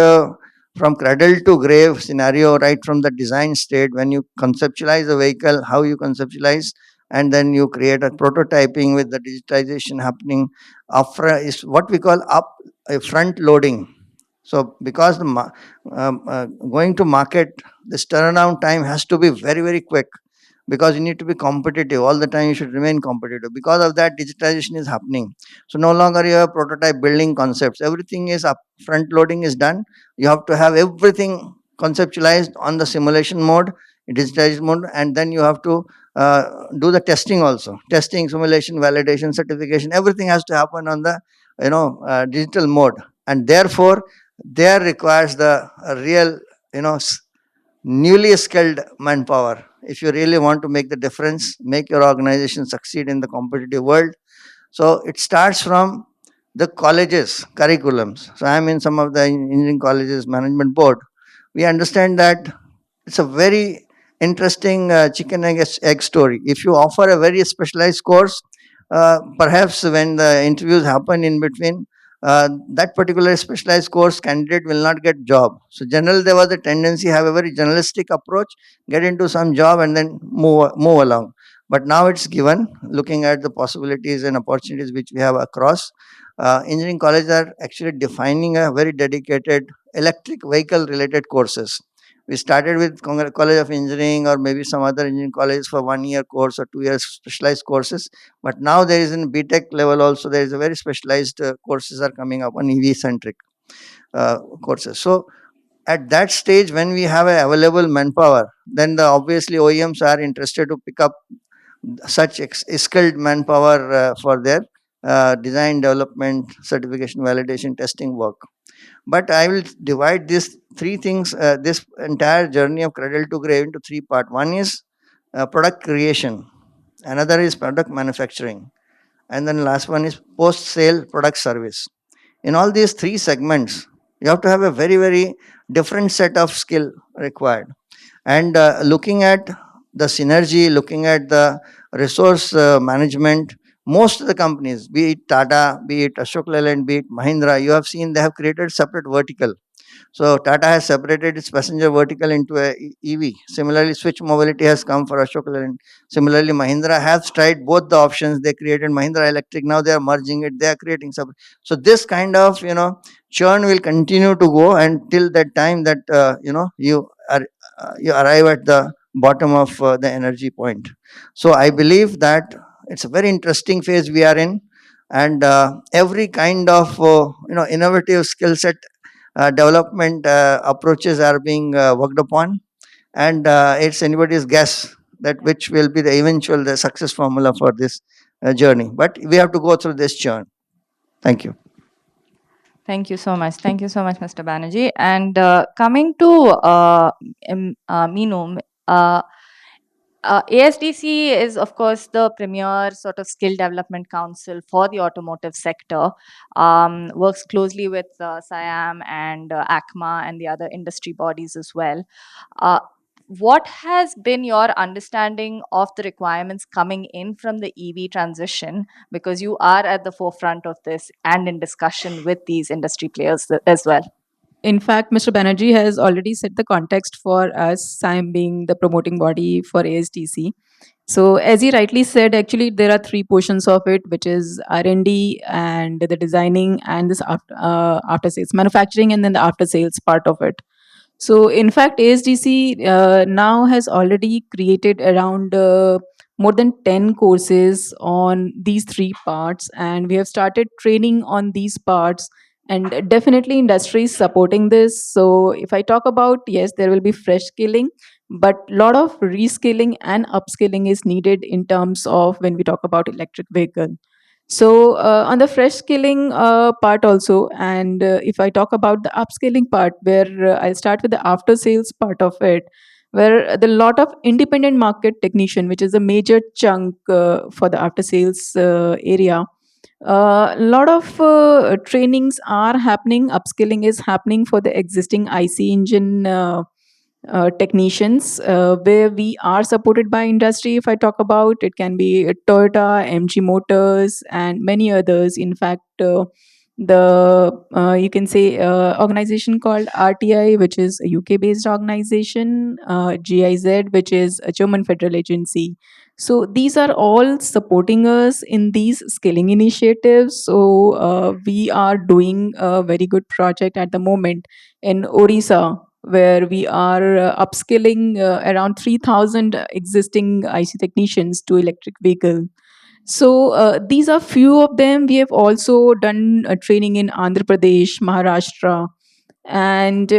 from cradle to grave scenario, right from the design state, when you conceptualize a vehicle, how you conceptualize, and then you create a prototyping with the digitization happening, is what we call front loading. So because the going to market, this turnaround time has to be very, very quick, because you need to be competitive all the time. You should remain competitive. Because of that, digitization is happening. So no longer you have prototype building concepts. Everything is up, front loading is done. You have to have everything conceptualized on the simulation mode, digitized mode, and then you have to do the testing also. Testing, simulation, validation, certification, everything has to happen on the digital mode. And therefore, there requires the real newly skilled manpower. If you really want to make the difference, make your organization succeed in the competitive world. So it starts from the colleges, curriculums. So I am in some of the engineering colleges management board. We understand that it's a very interesting chicken egg story. If you offer a very specialized course, perhaps when the interviews happen in between, that particular specialized course candidate will not get job. So generally there was a tendency have a very journalistic approach, get into some job and then move along. But now it's given, looking at the possibilities and opportunities which we have across. Engineering colleges are actually defining a very dedicated electric vehicle related courses. We started with College of Engineering or maybe some other engineering colleges for 1 year course or 2 years specialized courses. But now there is in BTech level also, there is a very specialized courses are coming up on EV centric courses. So at that stage, when we have a available manpower, then obviously OEMs are interested to pick up such skilled manpower for their design, development, certification, validation, testing work. But I will divide these three things, this entire journey of cradle to grave, into three parts. One is product creation, another is product manufacturing, and then last one is post-sale product service. In all these three segments, you have to have a very, very different set of skill required. And looking at the synergy, looking at the resource management, most of the companies, be it Tata, be it Ashok Leyland, be it Mahindra, you have seen they have created separate vertical. So Tata has separated its passenger vertical into a EV. Similarly, Switch Mobility has come for Ashok Leyland. Similarly, Mahindra has tried both the options. They created Mahindra Electric. Now they are merging it. They are creating separate. So this kind of churn will continue to go until that time that you arrive at the bottom of the energy point. So I believe that it's a very interesting phase we are in, and every kind of innovative skill set development approaches are being worked upon, and it's anybody's guess that which will be the eventual the success formula for this journey. But we have to go through this churn. Thank you. Thank you so much. Thank you so much, Mr. Banerjee. And coming to Meenu, ASDC is, of course, the premier sort of skill development council for the automotive sector. Works closely with SIAM and ACMA and the other industry bodies as well. What has been your understanding of the requirements coming in from the EV transition? Because you are at the forefront of this and in discussion with these industry players as well. In fact, Mr. Banerjee has already set the context for us, SIAM being the promoting body for ASTC. So as he rightly said, actually there are three portions of it, which is R&D and the designing and this after sales, manufacturing, and then the after sales part of it. So in fact, ASDC now has already created around more than 10 courses on these three parts, and we have started training on these parts, and definitely industry is supporting this. So if I talk about, yes, there will be fresh skilling, but a lot of reskilling and upskilling is needed in terms of when we talk about electric vehicle. So on the fresh skilling part also, and if I talk about the upskilling part, where I'll start with the after sales part of it, where the lot of independent market technician, which is a major chunk for the after sales area. A lot of trainings are happening, upskilling is happening for the existing IC engine technicians, where we are supported by industry. If I talk about, it can be Toyota, MG Motors, and many others. In fact, the you can say organization called RTI, which is a UK based organization, GIZ, which is a German federal agency. So these are all supporting us in these skilling initiatives. So we are doing a very good project at the moment in Orissa, where we are upskilling around 3,000 existing IC technicians to electric vehicle. So these are few of them. We have also done training in Andhra Pradesh, Maharashtra. And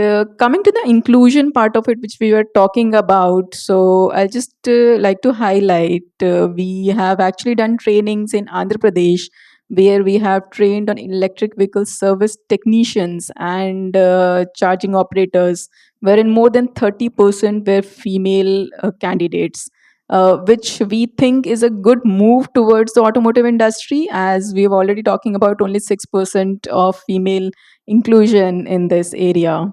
coming to the inclusion part of it, which we were talking about, so I'll just like to highlight, we have actually done trainings in Andhra Pradesh, where we have trained on electric vehicle service technicians and charging operators, wherein more than 30% were female candidates. Which we think is a good move towards the automotive industry, as we've already talking about only 6% of female inclusion in this area.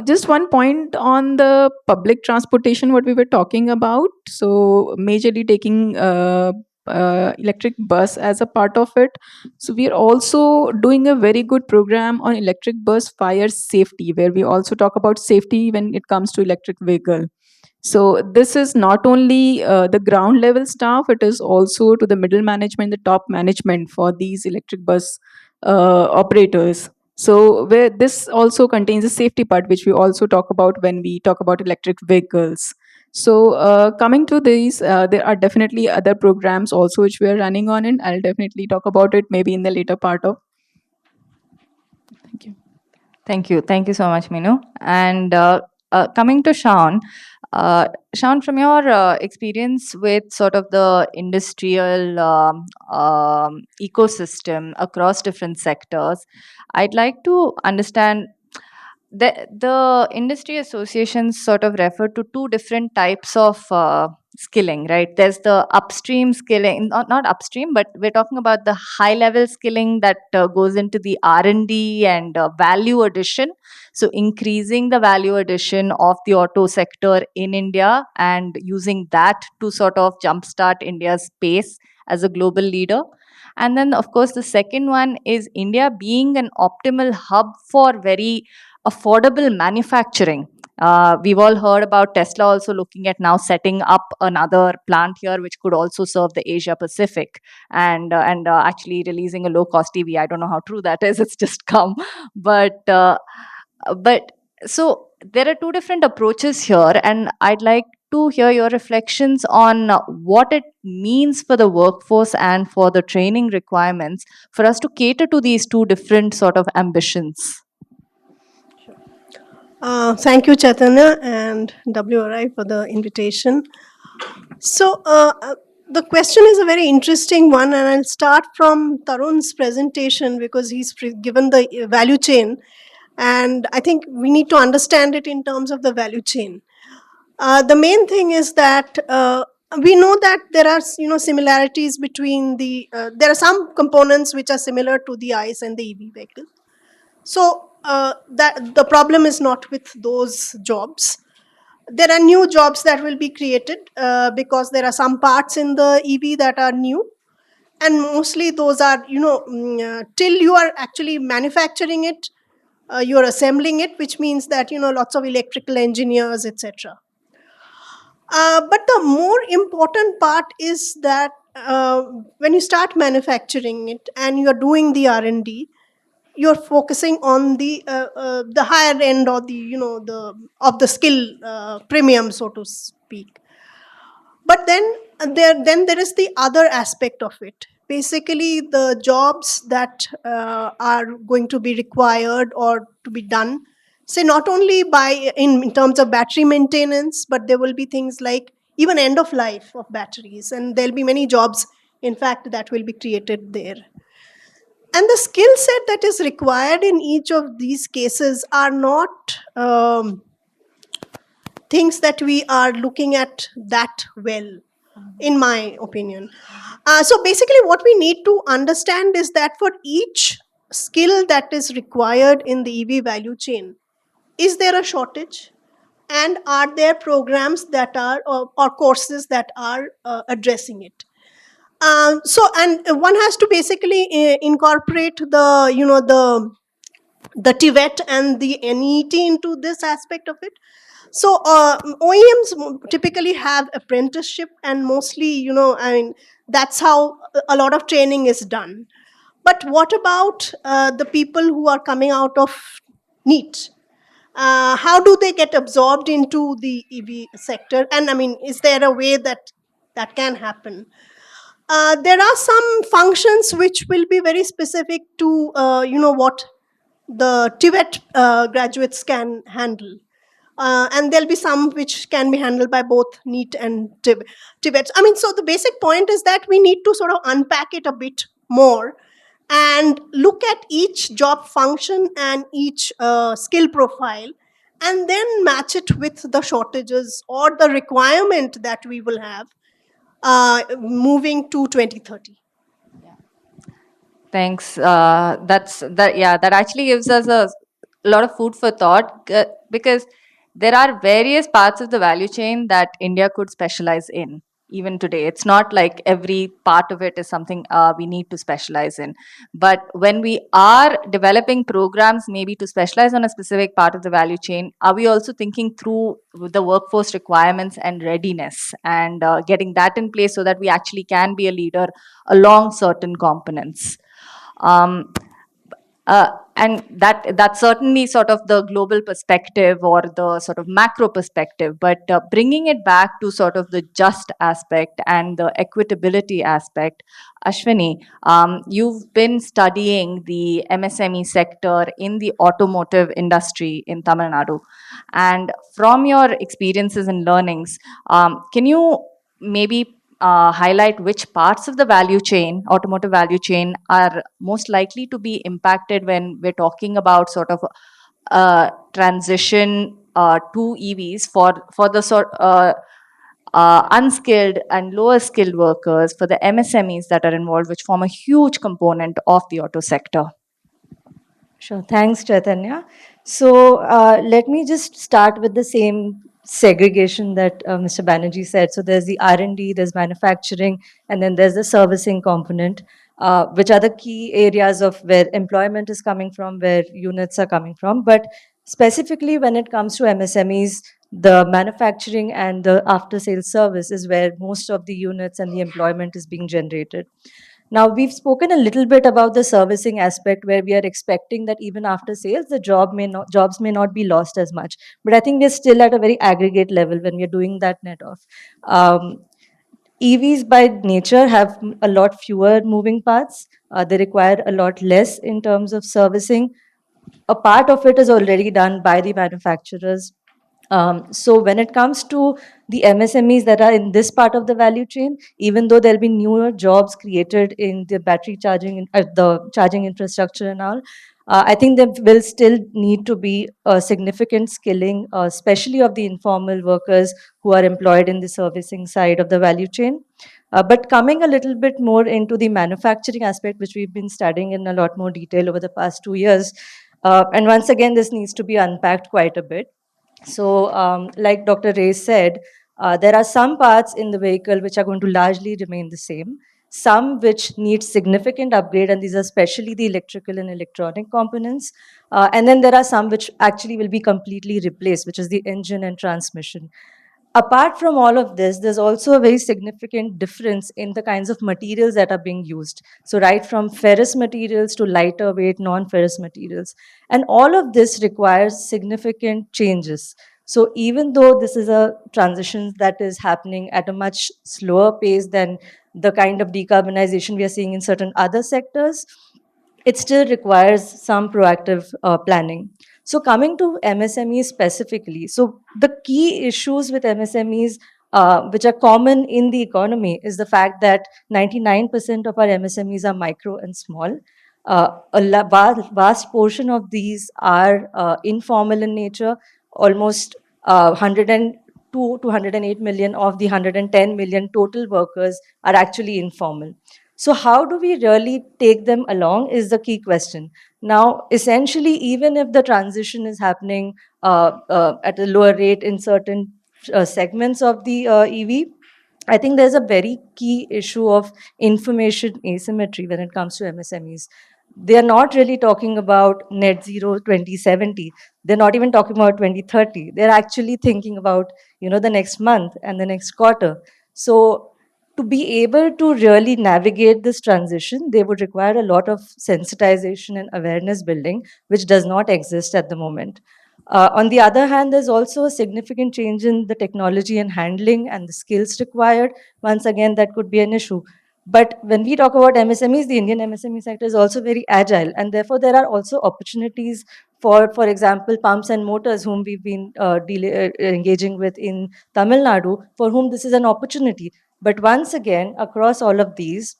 Just one point on the public transportation, what we were talking about. So, majorly taking electric bus as a part of it. So, we are also doing a very good program on electric bus fire safety, where we also talk about safety when it comes to electric vehicle. So this is not only the ground level staff, it is also to the middle management, the top management for these electric bus operators. So where this also contains a safety part, which we also talk about when we talk about electric vehicles. So coming to these, there are definitely other programs also which we are running on, and I'll definitely talk about it maybe in the later part of. Thank you. Thank you. Thank you so much, Meenu. And coming to Sean, Sean, from your experience with sort of the industrial ecosystem across different sectors, I'd like to understand the industry associations sort of refer to two different types of skilling, right? There's the upstream skilling, not upstream, but we're talking about the high level skilling that goes into the R&D and value addition. So increasing the value addition of the auto sector in India and using that to sort of jumpstart India's pace as a global leader. And then, of course, the second one is India being an optimal hub for very affordable manufacturing. We've all heard about Tesla also looking at now setting up another plant here, which could also serve the Asia Pacific, and actually releasing a low cost EV. I don't know how true that is; it's just come, but so there are two different approaches here, and I'd like to hear your reflections on what it means for the workforce and for the training requirements for us to cater to these two different sort of ambitions. Thank you, Chaitanya and WRI for the invitation. So, the question is a very interesting one, and I'll start from Tarun's presentation because he's given the value chain, and I think we need to understand it in terms of the value chain. The main thing is that we know that there are similarities between the there are some components which are similar to the ICE and the EV vehicle. So that the problem is not with those jobs. There are new jobs that will be created because there are some parts in the EV that are new, and mostly those are till you are actually manufacturing it, you are assembling it, which means that lots of electrical engineers, etc. But the more important part is that when you start manufacturing it and you are doing the R&D, you're focusing on the higher end or the skill premium, so to speak. But then there is the other aspect of it. Basically, the jobs that are going to be required or to be done, say not only in terms of battery maintenance, but there will be things like even end of life of batteries, and there'll be many jobs, in fact, that will be created there. And the skill set that is required in each of these cases are not things that we are looking at that well, in my opinion. So basically what we need to understand is that for each skill that is required in the EV value chain, is there a shortage? And are there programs that are or courses that are addressing it? And one has to basically incorporate the TVET and the NET into this aspect of it. So OEMs typically have apprenticeship, and mostly, that's how a lot of training is done. But what about the people who are coming out of NEET? How do they get absorbed into the EV sector? And I mean, is there a way that can happen? There are some functions which will be very specific to what the TVET graduates can handle. And there'll be some which can be handled by both NEET and TVET. I mean, so the basic point is that we need to sort of unpack it a bit more and look at each job function and each skill profile, and then match it with the shortages or the requirement that we will have moving to 2030. Thanks. That actually gives us a lot of food for thought because there are various parts of the value chain that India could specialize in. Even today, it's not like every part of it is something we need to specialize in. But when we are developing programs, maybe to specialize on a specific part of the value chain, are we also thinking through the workforce requirements and readiness and getting that in place so that we actually can be a leader along certain components? And that's certainly sort of the global perspective or the sort of macro perspective, but bringing it back to sort of the just aspect and the equitability aspect. Ashwini, you've been studying the MSME sector in the automotive industry in Tamil Nadu, and from your experiences and learnings, can you maybe highlight which parts of the value chain, automotive value chain, are most likely to be impacted when we're talking about sort of transition to EVs for the unskilled and lower skilled workers, for the MSMEs that are involved, which form a huge component of the auto sector. Sure. Thanks, Chaitanya. So let me just start with the same segregation that Mr. Banerjee said. So there's the R&D, there's manufacturing, and then there's the servicing component, which are the key areas of where employment is coming from, where units are coming from. But specifically when it comes to MSMEs, the manufacturing and the after-sales service is where most of the units and the employment is being generated. Now, we've spoken a little bit about the servicing aspect where we are expecting that even after sales, the jobs may not be lost as much. But I think we're still at a very aggregate level when we're doing that net off. EVs by nature have a lot fewer moving parts. They require a lot less in terms of servicing. A part of it is already done by the manufacturers. So when it comes to the MSMEs that are in this part of the value chain, even though there'll be newer jobs created in the battery charging, the charging infrastructure and all, I think there will still need to be a significant skilling, especially of the informal workers who are employed in the servicing side of the value chain. But coming a little bit more into the manufacturing aspect, which we've been studying in a lot more detail over the past 2 years, and once again, this needs to be unpacked quite a bit. So, like Dr. Ray said, there are some parts in the vehicle which are going to largely remain the same, some which need significant upgrade, and these are especially the electrical and electronic components. And then there are some which actually will be completely replaced, which is the engine and transmission. Apart from all of this, there's also a very significant difference in the kinds of materials that are being used. So right from ferrous materials to lighter weight non-ferrous materials. And all of this requires significant changes. So even though this is a transition that is happening at a much slower pace than the kind of decarbonization we are seeing in certain other sectors, it still requires some proactive planning. So coming to MSMEs specifically, so the key issues with MSMEs, which are common in the economy, is the fact that 99% of our MSMEs are micro and small. Vast portion of these are informal in nature. Almost 102 to 108 million of the 110 million total workers are actually informal. So how do we really take them along is the key question. Now, essentially, even if the transition is happening at a lower rate in certain segments of the EV, I think there's a very key issue of information asymmetry when it comes to MSMEs. They are not really talking about net zero 2070. They're not even talking about 2030. They're actually thinking about, the next month and the next quarter. So to be able to really navigate this transition, they would require a lot of sensitization and awareness building, which does not exist at the moment. On the other hand, there's also a significant change in the technology and handling and the skills required. Once again, that could be an issue. But when we talk about MSMEs, the Indian MSME sector is also very agile, and therefore there are also opportunities for example, pumps and motors, whom we've been engaging with in Tamil Nadu, for whom this is an opportunity. But once again, across all of these,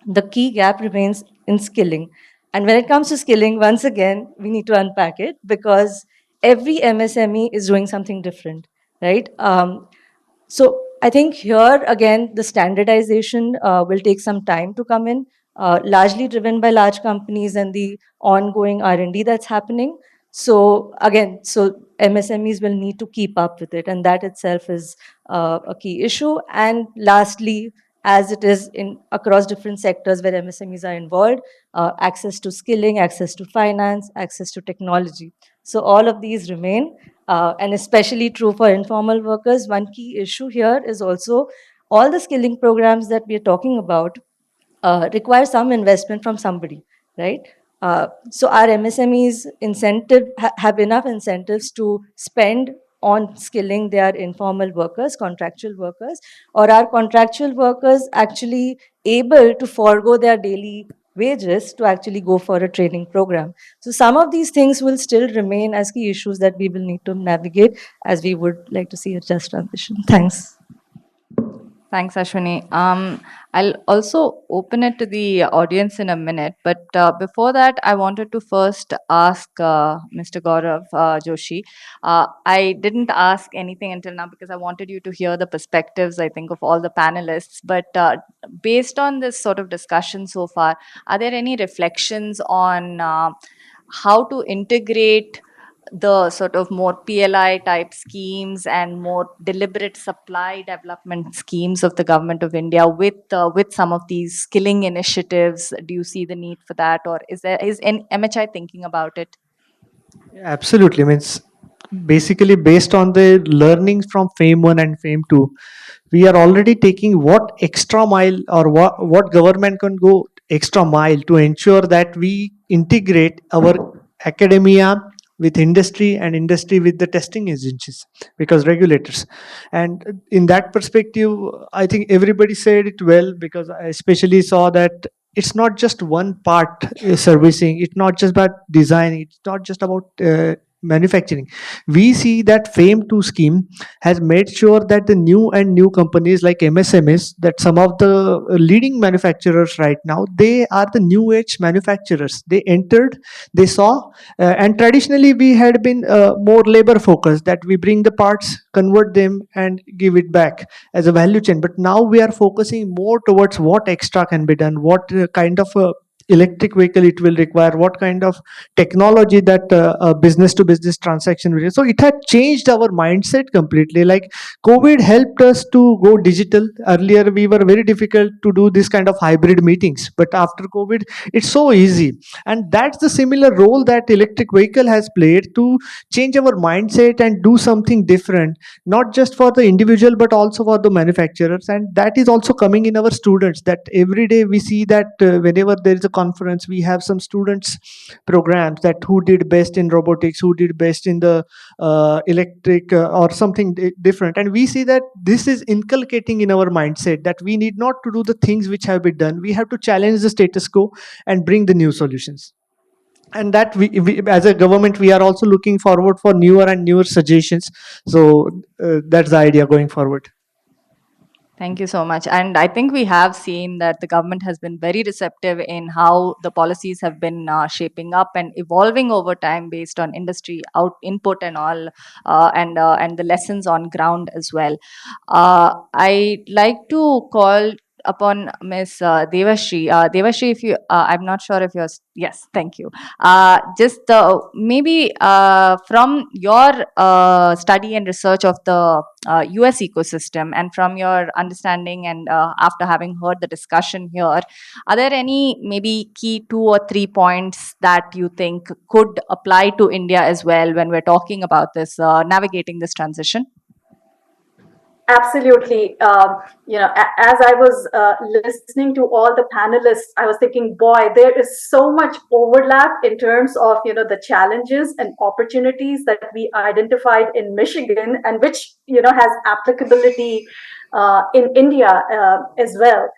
the key gap remains in skilling. And when it comes to skilling, once again, we need to unpack it because every MSME is doing something different, right? So I think here, again, the standardization will take some time to come in, largely driven by large companies and the ongoing R&D that's happening. So again, so MSMEs will need to keep up with it, and that itself is a key issue. And lastly, as it is in across different sectors where MSMEs are involved, access to skilling, access to finance, access to technology. So all of these remain, and especially true for informal workers. One key issue here is also all the skilling programs that we are talking about require some investment from somebody, right? So our MSMEs have enough incentives to spend on skilling their informal workers, contractual workers, or are contractual workers actually able to forego their daily wages to actually go for a training program? So some of these things will still remain as key issues that we will need to navigate as we would like to see a just transition. Thanks. Thanks, Ashwini. I'll also open it to the audience in a minute, but before that, I wanted to first ask Mr. Gaurav Joshi. I didn't ask anything until now because I wanted you to hear the perspectives, I think, of all the panelists. But based on this sort of discussion so far, are there any reflections on how to integrate the sort of more PLI type schemes and more deliberate supply development schemes of the government of India with some of these skilling initiatives? Do you see the need for that, or is MHI thinking about it? Absolutely. Means basically based on the learnings from FAME 1 and FAME 2, we are already taking what extra mile or what government can go extra mile to ensure that we integrate our academia with industry and industry with the testing agencies because regulators. And in that perspective, I think everybody said it well, because I especially saw that it's not just one part servicing, it's not just about designing, it's not just about manufacturing. We see that FAME 2 scheme has made sure that the new companies like MSMEs, that some of the leading manufacturers right now, they are the new age manufacturers. They entered, they saw, and traditionally we had been more labor focused, that we bring the parts, convert them and give it back as a value chain. But now we are focusing more towards what extra can be done, what kind of electric vehicle it will require, what kind of technology that business to business transaction will. So it had changed our mindset completely. Like COVID helped us to go digital. Earlier we were very difficult to do this kind of hybrid meetings, but after COVID it's so easy. And that's the similar role that electric vehicle has played to change our mindset and do something different, not just for the individual but also for the manufacturers. And that is also coming in our students, that every day we see that whenever there is a conference, we have some students programs that who did best in robotics, who did best in the electric or something different. And we see that this is inculcating in our mindset that we need not to do the things which have been done, we have to challenge the status quo and bring the new solutions. And that we as a government, we are also looking forward for newer and newer suggestions. So that's the idea going forward. Thank you so much. And I think we have seen that the government has been very receptive in how the policies have been shaping up and evolving over time based on industry input and all, and the lessons on ground as well. I'd like to call upon Ms. Devashri. Devashri, if you, I'm not sure if you're, yes, thank you. Just maybe from your study and research of the US ecosystem, and from your understanding and after having heard the discussion here, are there any maybe key 2 or 3 points that you think could apply to India as well when we're talking about this, navigating this transition? Absolutely. As I was listening to all the panelists, I was thinking, boy, there is so much overlap in terms of, the challenges and opportunities that we identified in Michigan, and which, has applicability in India as well.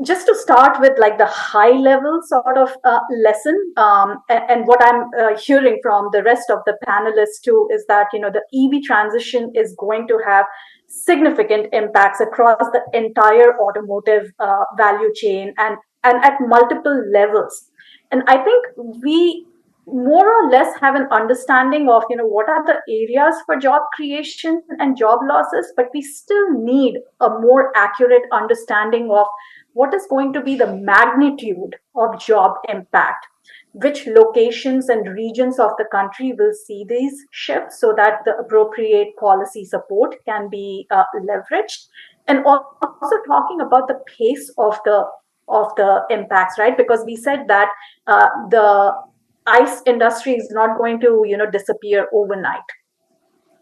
Just to start with, like the high level sort of lesson, and what I'm hearing from the rest of the panelists too, is that the EV transition is going to have significant impacts across the entire automotive value chain, and at multiple levels. And I think we more or less have an understanding of what are the areas for job creation and job losses, but we still need a more accurate understanding of what is going to be the magnitude of job impact, which locations and regions of the country will see these shifts so that the appropriate policy support can be leveraged. And also talking about the pace of the impacts, right? Because we said that the ICE industry is not going to disappear overnight.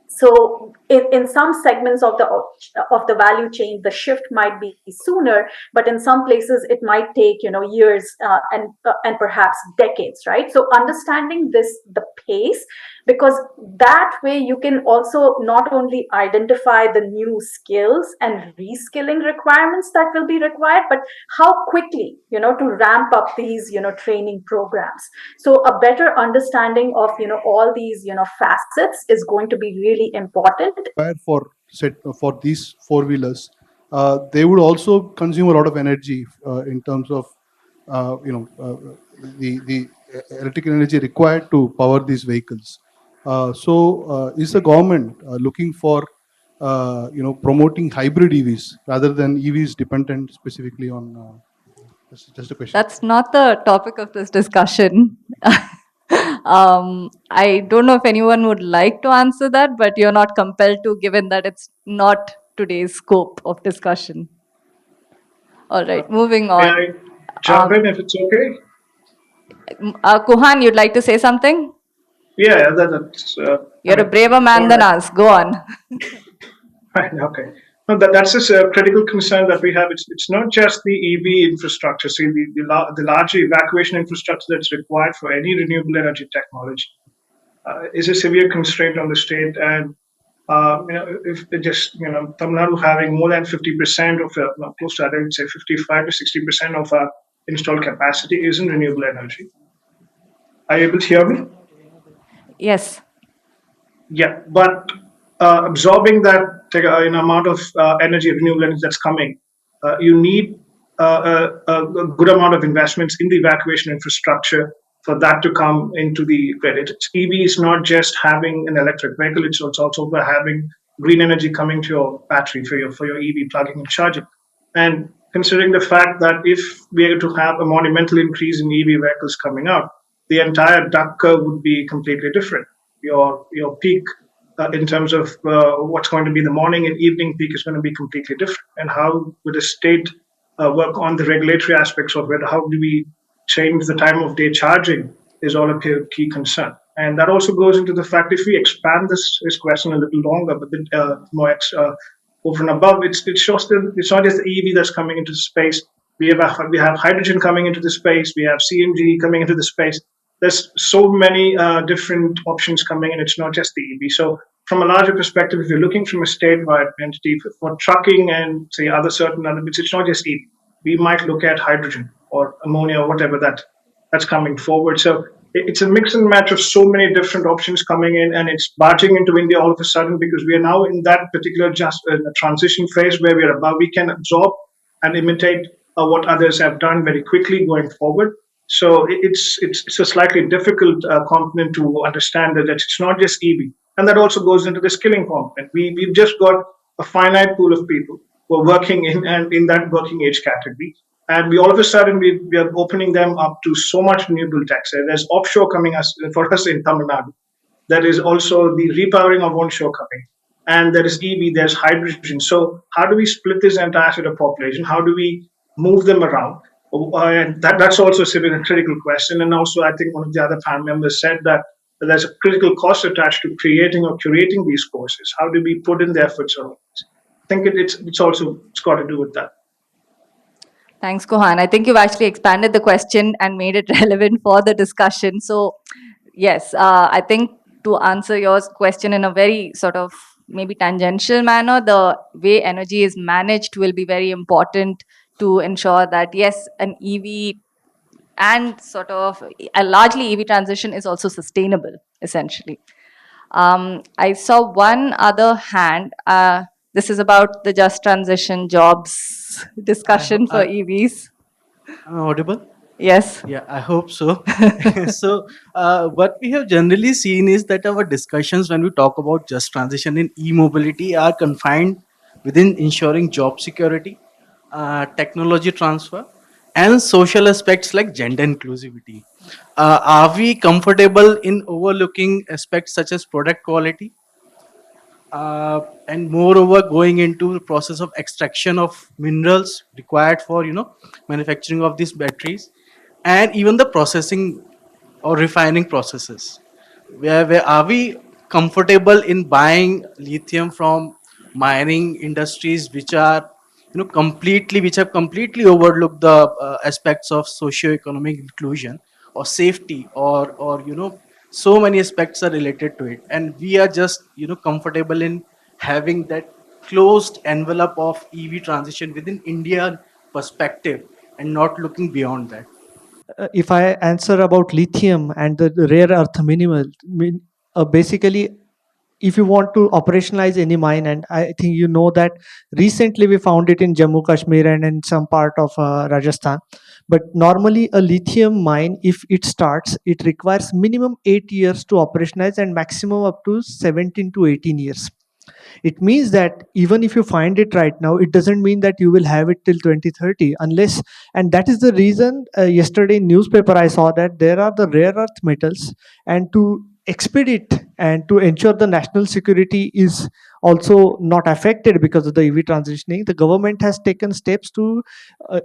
So in some segments of the value chain, the shift might be sooner, but in some places it might take years and perhaps decades, right? So understanding the pace, because that way you can also not only identify the new skills and reskilling requirements that will be required, but how quickly to ramp up these training programs. So a better understanding of all these facets is going to be really important For set for these four-wheelers, they would also consume a lot of energy in terms of the electrical energy required to power these vehicles. So is the government looking for promoting hybrid EVs rather than EVs dependent specifically on? Just a question. That's not the topic of this discussion. I don't know if anyone would like to answer that, but you're not compelled to, given that it's not today's scope of discussion. All right, moving May on. I jump in if it's okay? Kuhan, you'd like to say something? Yeah, that's. You're a braver man than us. Go on. Right, okay. No, that's just a critical concern that we have. It's not just the EV infrastructure. See, the large evacuation infrastructure that's required for any renewable energy technology is a severe constraint on the state. And if they just Tamil Nadu having more than 50% of close to, I would say 55 to 60% of our installed capacity is in renewable energy. Are you able to hear me? Yes. Yeah, but absorbing that amount of energy, renewable energy that's coming, you need a good amount of investments in the evacuation infrastructure for that to come into the grid. EV is not just having an electric vehicle; it's also about having green energy coming to your battery for your EV plugging and charging. And considering the fact that if we are to have a monumental increase in EV vehicles coming out, the entire duck curve would be completely different. Your peak in terms of what's going to be the morning and evening peak is going to be completely different. And how would the state work on the regulatory aspects of it? How do we change the time of day charging is all a key concern. And that also goes into the fact if we expand this question a little longer, but more over and above, it shows that it's not just the EV that's coming into space. We have hydrogen coming into the space. We have CNG coming into the space. There's so many different options coming in. It's not just the EV. So from a larger perspective, if you're looking from a statewide entity for trucking and say certain other bits, it's not just EV. We might look at hydrogen or ammonia or whatever that's coming forward. So it's a mix and match of so many different options coming in, and it's barging into India all of a sudden because we are now in that particular transition phase where we can absorb and imitate what others have done very quickly going forward. So it's a slightly difficult component to understand that it's not just EV, and that also goes into the skilling component. We've just got a finite pool of people who are working in that working age category, and we all of a sudden we are opening them up to so much renewable tech. So there's offshore coming for us in Tamil Nadu. There is also the repowering of onshore coming, and there is EV, there's hydrogen. So how do we split this entire set of population? How do we move them around? And that's also a critical question. And also, I think one of the other panel members said that there's a critical cost attached to creating or curating these courses. How do we put in the efforts on this? I think it's got to do with that. Thanks, Kohan. I think you've actually expanded the question and made it relevant for the discussion. So, yes, I think to answer your question in a very sort of maybe tangential manner, the way energy is managed will be very important to ensure that, yes, an EV and sort of a largely EV transition is also sustainable, essentially. I saw one other hand. This is about the just transition jobs discussion for EVs. Am I audible? Yes. Yeah, I hope so. So, what we have generally seen is that our discussions when we talk about just transition in e-mobility are confined within ensuring job security, technology transfer, and social aspects like gender inclusivity. Are we comfortable in overlooking aspects such as product quality? And moreover, going into the process of extraction of minerals required for manufacturing of these batteries, and even the processing or refining processes. Where are we comfortable in buying lithium from mining industries which are which have completely overlooked the aspects of socio-economic inclusion or safety or so many aspects are related to it, and we are just comfortable in having that closed envelope of EV transition within Indian perspective and not looking beyond that. If I answer about lithium and the rare earth mineral, basically if you want to operationalize any mine, and I think you know that recently we found it in Jammu Kashmir and in some part of Rajasthan. But normally a lithium mine, if it starts, it requires minimum 8 years to operationalize and maximum up to 17 to 18 years. It means that even if you find it right now, it doesn't mean that you will have it till 2030 unless, and that is the reason yesterday in newspaper I saw that there are the rare earth metals, and to expedite and to ensure the national security is also not affected because of the EV transitioning, the government has taken steps to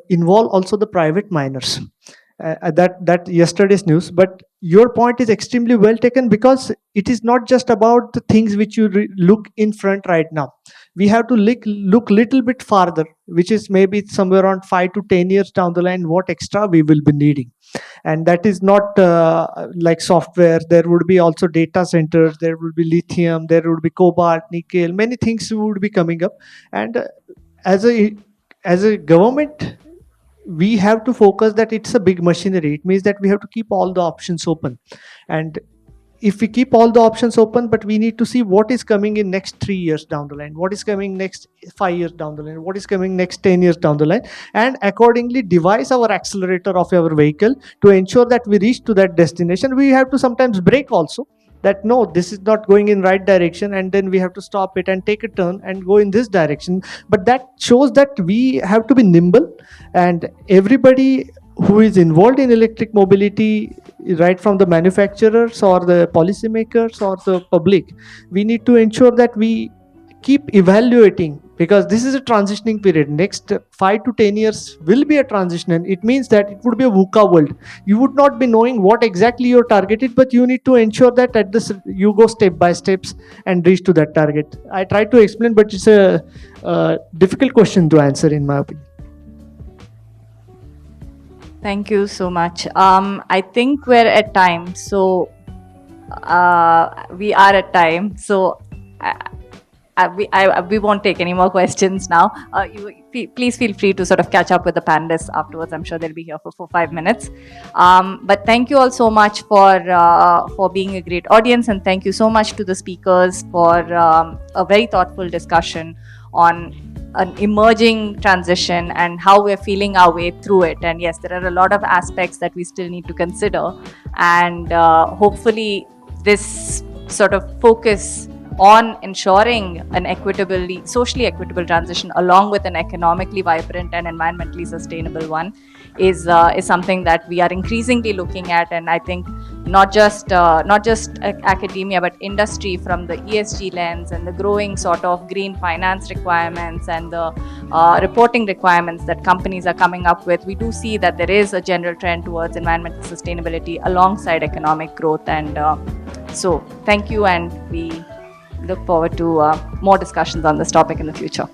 involve also the private miners. That yesterday's news. But your point is extremely well taken, because it is not just about the things which you look in front right now. We have to look little bit farther, which is maybe somewhere around 5 to 10 years down the line, what extra we will be needing. And that is not like software. There would be also data centers, there would be lithium, there would be cobalt, nickel, many things would be coming up. And as a government, we have to focus that it's a big machinery. It means that we have to keep all the options open. And if we keep all the options open, but we need to see what is coming in next 3 years down the line, what is coming next 5 years down the line, what is coming next 10 years down the line, and accordingly devise our accelerator of our vehicle to ensure that we reach to that destination. We have to sometimes brake also, that no, this is not going in right direction, and then we have to stop it and take a turn and go in this direction. But that shows that we have to be nimble, and everybody who is involved in electric mobility, right from the manufacturers or the policymakers or the public, we need to ensure that we keep evaluating, because this is a transitioning period. Next 5 to 10 years will be a transition, and it means that it would be a VUCA world. You would not be knowing what exactly you're targeted, but you need to ensure that at this you go step by steps and reach to that target. I tried to explain, but it's a difficult question to answer in my opinion. Thank you so much. I think we're at time, so we are at time. So we won't take any more questions now. Please feel free to sort of catch up with the panelists afterwards. I'm sure they'll be here for 5 minutes. But thank you all so much for being a great audience, and thank you so much to the speakers for a very thoughtful discussion on an emerging transition and how we're feeling our way through it. And yes, there are a lot of aspects that we still need to consider, and hopefully this sort of focus on ensuring an socially equitable transition along with an economically vibrant and environmentally sustainable one is something that we are increasingly looking at. And I think not just academia, but industry from the ESG lens and the growing sort of green finance requirements and the reporting requirements that companies are coming up with, we do see that there is a general trend towards environmental sustainability alongside economic growth. And so thank you, and we look forward to more discussions on this topic in the future.